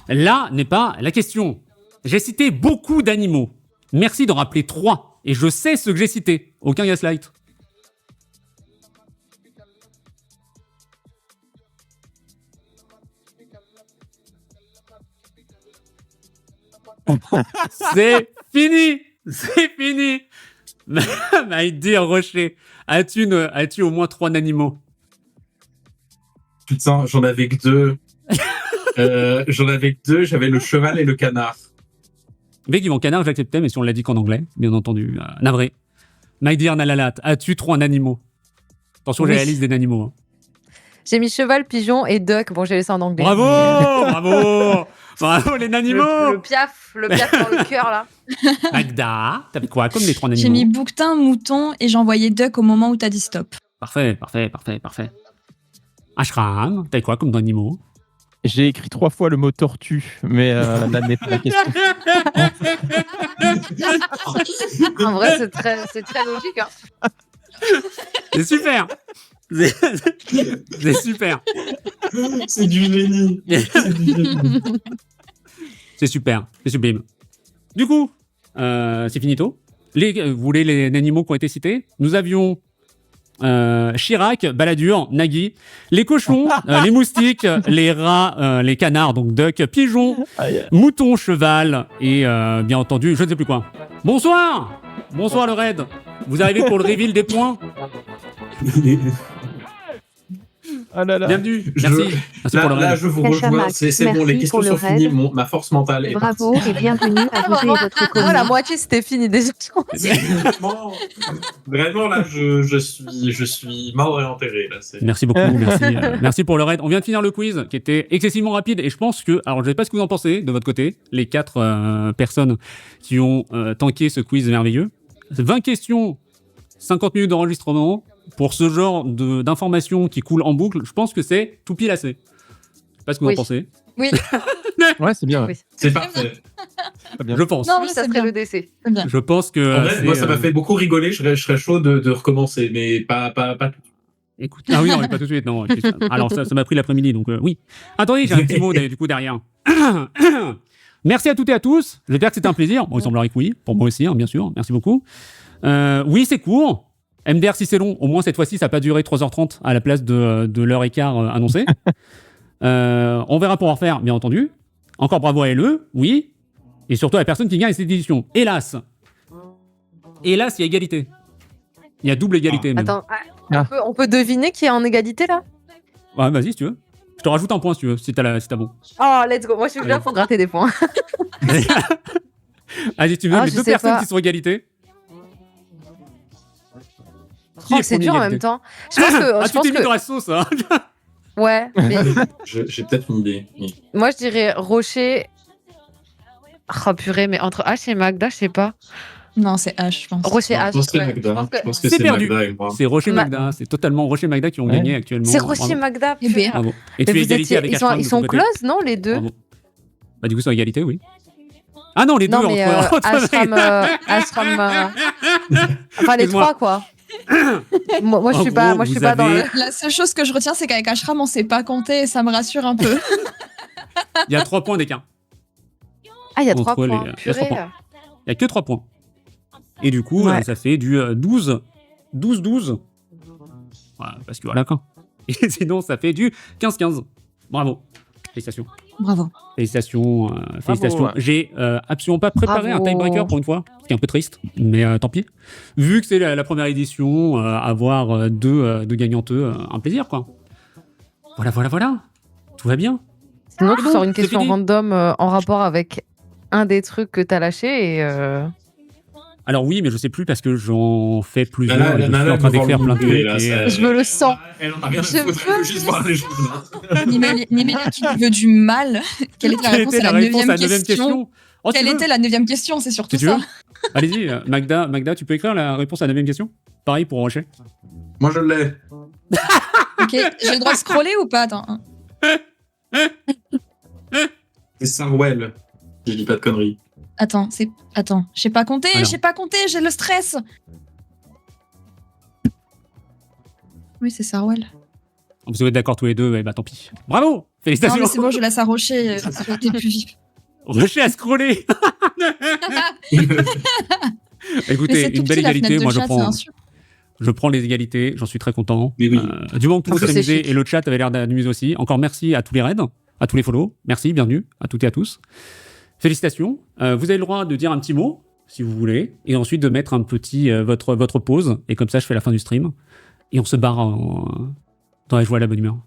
là n'est pas la question. J'ai cité beaucoup d'animaux. Merci d'en rappeler 3. Et je sais ce que j'ai cité. Aucun gaslight. C'est fini. C'est fini. Maïdir Rocher, as-tu au moins 3 animaux? Putain, j'en avais que 2. J'avais le cheval et le canard. Effectivement, canard, j'acceptais, mais si on l'a dit qu'en anglais, bien entendu. Navré. Maïdir Nalalat, as-tu 3 animaux? Attention, j'ai Oui. la liste des animaux. Hein. J'ai mis cheval, pigeon et duck. Bon, j'ai laissé en anglais. Bravo. Bravo. Bravo, les animaux. Le piaf dans le cœur, là. Magda, t'avais quoi comme les 3 animaux? J'ai mis bouquetin, mouton et j'ai envoyé duck au moment où t'as dit stop. Parfait. Ashram, t'avais quoi comme animaux? J'ai écrit 3 fois le mot tortue, mais là n'est pas la question. En vrai, c'est très logique. Hein. C'est super. C'est super. C'est du génie. C'est du génie. C'est super. C'est sublime. Du coup, c'est finito. Vous voulez les animaux qui ont été cités? Nous avions Chirac, Balladur, Nagui, les cochons, les moustiques, les rats, les canards, donc duck, pigeons, moutons, cheval et bien entendu, je ne sais plus quoi. Bonsoir. Bonsoir le raid. Vous arrivez pour le reveal des points? Ah là là. Bienvenue. Merci. Merci pour le Là, raid. je vous Sacha rejoins. Max, C'est bon, les merci questions pour le sont finies. raid. Ma force mentale est Bravo partie. et bienvenue à vous et votre Moi, commun. la moitié, c'était fini déjà. Vraiment, là, je suis mort et enterré. Là, Merci beaucoup, merci. Merci pour le raid. On vient de finir le quiz qui était excessivement rapide et je pense que, alors je sais pas ce que vous en pensez de votre côté, les 4 personnes qui ont tanké ce quiz merveilleux. 20 questions, 50 minutes d'enregistrement pour ce genre d'informations qui coulent en boucle, je pense que c'est tout pile assez. Je sais pas ce que vous en Oui. pensez. Oui. Ouais, c'est bien. Oui. C'est parfait. Je pense. Non, Oui, ça c'est serait bien. le décès. C'est bien. Je pense que. En vrai, c'est, moi, ça m'a fait beaucoup rigoler. Je serais chaud de recommencer, mais pas tout. Écoute. Ah oui, non, mais pas tout de suite, non. Alors, ça m'a pris l'après-midi, donc oui. Attendez, j'ai un petit mot du coup derrière. Merci à toutes et à tous. J'espère que c'était un plaisir. Bon, il semblerait que oui. Pour moi aussi, hein, bien sûr. Merci beaucoup. Oui, c'est court. MDR, si c'est long, au moins cette fois-ci, ça n'a pas duré 3h30 à la place de l'heure et quart annoncée. On verra pour en refaire, bien entendu. Encore bravo à LE, oui. Et surtout à la personne qui gagne cette édition. Hélas, il y a égalité. Il y a double égalité même. Attends, Ah. on peut deviner qui est en égalité là? Ouais, vas-y si tu veux. Je te rajoute un point si tu veux, si t'as bon. Oh, let's go. Moi, je suis là pour gratter des points. Allez, tu me donnes Ah, les je 2 sais personnes pas. qui sont égalité. Qui Oh, est c'est premier dur en égalité même temps. Je pense que. Ah, je tu pense t'es mis que... dans la sauce, hein. Ouais, mais J'ai peut-être une idée. Oui. moi, je dirais Rocher. Oh purée, mais entre H et Magda, je sais pas. Non, c'est H, je pense. Rocher Non, H. je pense que c'est ouais. Magda. Je pense que- Je pense que C'est c'est perdu. Magda et moi. C'est Rocher Ma- Magda, c'est totalement Rocher Magda qui ont Ouais. gagné actuellement. C'est Rocher Bravo. Magda. Eh ben, Bravo. Et Mais tu es vous égalité étiez- avec ils sont, Ashram de ils ton sont côté. close, non, les deux? Bravo. Bah du coup, c'est égalité, oui. Ah non, les deux Non, mais entre... Ashram. Enfin, les Excuse-moi. 3, quoi. moi, je En suis pas, gros, moi, je suis vous pas dans le. avez- La seule chose que je retiens, c'est qu'avec Ashram, on sait pas compter et ça me rassure un peu. Il y a 3 points d'écart. Ah, il y a Entre 3 les- points. il y a 3 Purée. points. Il y a que 3 points. Et du coup, Ouais. ça fait du 12-12. Voilà, parce que voilà quoi. Et sinon, ça fait du 15-15. Bravo. Félicitations. Bravo. Félicitations. Félicitations. ouais. J'ai absolument pas préparé Bravo. un tiebreaker pour une fois, ce qui est un peu triste, mais tant pis. Vu que c'est la première édition, avoir deux gagnantes, un plaisir quoi. Voilà. Tout va bien. Sinon, C'est tu bon, sors une c'est question fini. random en rapport avec un des trucs que t'as lâché et. Alors oui, mais je sais plus parce que j'en fais plusieurs. Nana, et je suis Nana, en train elle veut d'écrire plein voir de le trucs. là, et, ça- Je me le sens. Elle en a rien à Je foutre, elle veut veux juste voir les gens. là. Nimélia qui veut du mal. Quelle était la Quelle réponse était à la la réponse à la 9e neuvième question Oh, tu Quelle veux était la 9e question C'est surtout Si tu veux. ça. Allez-y, Magda, tu peux écrire la réponse à la 9e question. Pareil pour Rocher. Moi, je l'ai. Ok, j'ai le droit de scroller ou pas? Attends. C'est Sarwell. Si je dis pas de conneries. Attends, j'ai pas compté, Alors. j'ai le stress. Oui, c'est Sarwell. Vous êtes d'accord tous les deux, bah tant pis. Bravo. Non, Félicitations. mais c'est bon, je laisse à Rocher. T'es plus vif. Rocher a scrollé. Mais Écoutez, c'est tout une belle petit, la fenêtre égalité. de Moi, chat, c'est un sur- je prends les égalités. J'en suis très content. Mais oui. Du moment que tout le monde Parce s'est que c'est amusé chic. et le chat avait l'air d'amuser aussi. Encore merci à tous les raids, à tous les follow. Merci, bienvenue à toutes et à tous. Félicitations. Vous avez le droit de dire un petit mot, si vous voulez, et ensuite de mettre un petit votre pause. Et comme ça, je fais la fin du stream. Et on se barre dans la joie et la bonne humeur.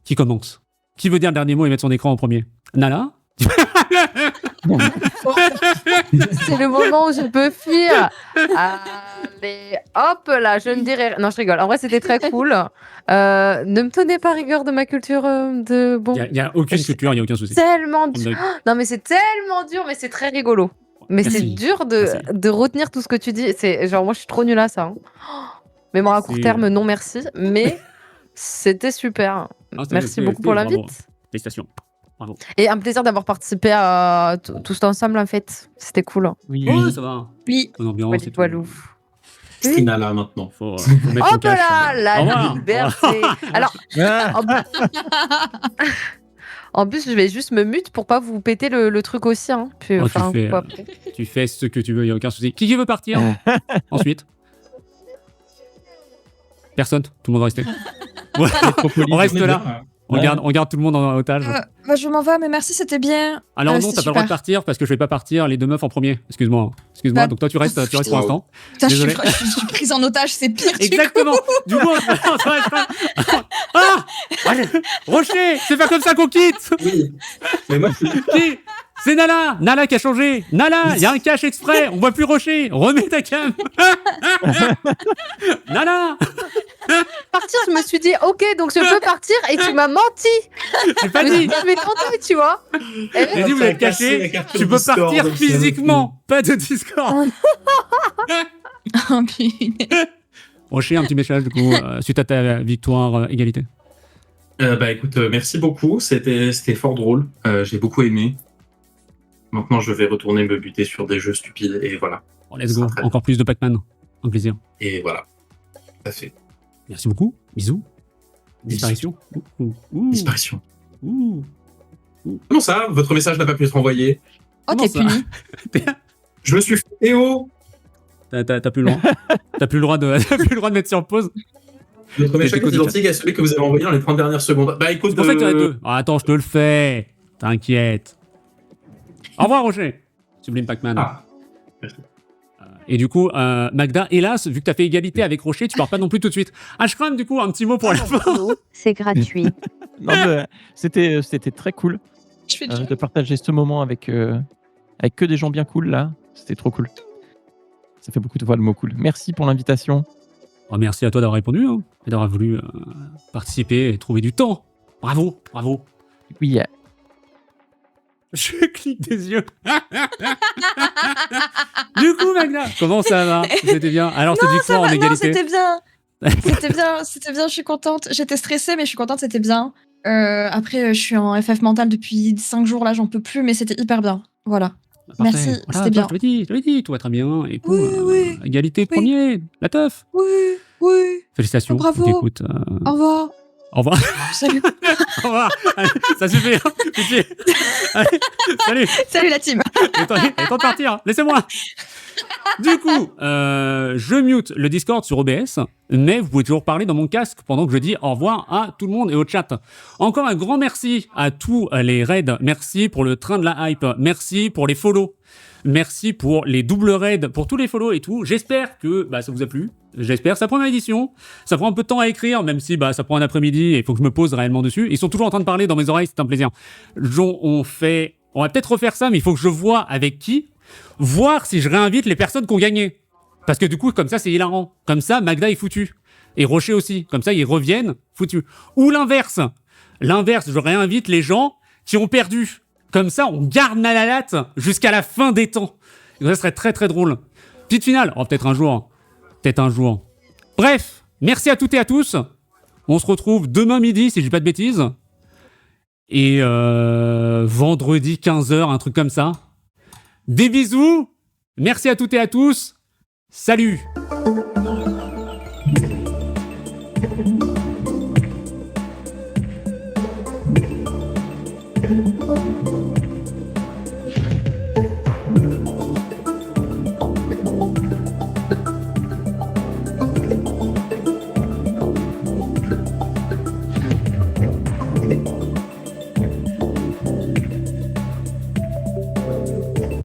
Qui commence? Qui veut dire le dernier mot et mettre son écran en premier? Nala? C'est le moment où je peux fuir. Allez, hop là, je ne dirai. Non, je rigole. En vrai, c'était très cool. Ne me tenez pas rigueur de ma culture de bon. Il n'y a aucune culture, il n'y a aucun souci. Tellement dur. On a- Non, mais c'est tellement dur, mais c'est très rigolo. Mais Merci. c'est dur Merci. de retenir tout ce que tu dis. C'est genre moi, je suis trop nulle à ça. Hein. Mémoire à court C'est- terme, non merci. Mais c'était super. Ah, Merci beaucoup pour bravo. l'invite. Félicitations. Et un plaisir d'avoir participé à tous ensemble en fait. C'était cool. Oui, Ouais, oui. ça va. Oui. Bonne ambiance. Walid et tout. Walou. C'est Nala maintenant. Faut mettre son Hop cash. là, Au la revoir. liberté. Alors, Ah, en plus, je vais juste me mute pour pas vous péter le truc aussi. Hein. Puis, Oh, enfin, tu fais, quoi, après. Tu fais ce que tu veux, il n'y a aucun souci. Qui veut partir ensuite? Personne. Tout le monde va rester. Ouais. On reste là. On garde tout le monde en otage. Bah, je m'en vais, mais merci, c'était bien. Alors non, c'est t'as pas le droit de super. partir parce que je vais pas partir les deux meufs en premier. Excuse-moi. Bah, Donc toi tu restes pour l'instant. Putain, Désolé. je suis prise en otage, c'est pire. Exactement. Du coup, on se reste pas. Ah allez, Rocher, c'est pas comme ça qu'on quitte. Oui. Mais moi, Qui C'est Nala. Nala qui a changé. Nala, il y a un cache exprès. On voit plus Rocher. Remets ta cam. Nala, Partir, je me suis dit, ok, donc je peux partir et tu m'as menti. j'ai pas Je me suis dit. dit, je vais tenter, tu vois. Et J'ai dit vous êtes caché. Tu peux partir physiquement, pas de Discord. Oh, punaise. Rocher, un petit message du coup suite à ta victoire égalité. Bah écoute, merci beaucoup. C'était fort drôle. J'ai beaucoup aimé. Maintenant, je vais retourner me buter sur des jeux stupides et voilà. Bon, let's go. Très bien. Encore plus de Pac-Man. Un plaisir. Et voilà. Ça fait Merci beaucoup. Bisous. Disparition. Ouh. disparition. Ouh. Comment ça? Votre message n'a pas pu être envoyé? Oh, Comment t'es ça puni. Je me suis fait Théo. T'as plus le droit. T'as plus le droit de mettre sur pause. Notre message T'écoutes est le identique à celui que vous avez envoyé dans les 30 dernières secondes. Bah écoute, C'est pour ça que tu as deux. Ah, attends, je te le fais. T'inquiète. Au revoir, Rocher. Sublime Pac-Man. Ah. Et du coup, Magda, hélas, vu que t'as fait égalité avec Rocher, tu pars pas non plus tout de suite. Ashram, du coup, un petit mot pour la fin. C'est gratuit. non, mais c'était très cool Je fais le de partager ce moment avec que des gens bien cool là. C'était trop cool. Ça fait beaucoup de fois le mot cool. Merci pour l'invitation. Oh, merci à toi d'avoir répondu hein, et d'avoir voulu participer et trouver du temps. Bravo, bravo. Oui, Je clique des yeux. Du coup, Magda, comment ça va? C'était bien. Alors, cette victoire en Non, égalité. c'était bien. C'était bien, je suis contente. J'étais stressée, mais je suis contente, c'était bien. Après, je suis en FF mental depuis 5 jours, là, j'en peux plus, mais c'était hyper bien. Voilà. Parfait. Merci, Voilà, c'était bien. Je te l'ai dit, tout va très bien. Et tout, Oui. égalité premier, la teuf. Oui. Félicitations. Oh, bravo. Donc, écoute, Au revoir. au revoir. Salut. Au revoir. Allez, ça suffit. Hein. Pitié. Allez, salut. Salut la team. Il est temps de partir. Laissez-moi. Du coup, je mute le Discord sur OBS, mais vous pouvez toujours parler dans mon casque pendant que je dis au revoir à tout le monde et au chat. Encore un grand merci à tous les raids. Merci pour le train de la hype. Merci pour les follow. Merci pour les doubles raids, pour tous les follow et tout. J'espère que ça vous a plu. J'espère. C'est la première édition. Ça prend un peu de temps à écrire, même si ça prend un après-midi et il faut que je me pose réellement dessus. Ils sont toujours en train de parler dans mes oreilles, c'est un plaisir. On va peut-être refaire ça, mais il faut que je vois avec qui. Voir si je réinvite les personnes qui ont gagné. Parce que du coup, comme ça, c'est hilarant. Comme ça, Magda est foutu. Et Rocher aussi. Comme ça, ils reviennent foutus. Ou l'inverse. Je réinvite les gens qui ont perdu. Comme ça, on garde Malalat jusqu'à la fin des temps. Et ça serait très très drôle. Petite finale. Oh, peut-être un jour. Bref, merci à toutes et à tous. On se retrouve demain midi, si je dis pas de bêtises. Et vendredi 15h, un truc comme ça. Des bisous. Merci à toutes et à tous. Salut.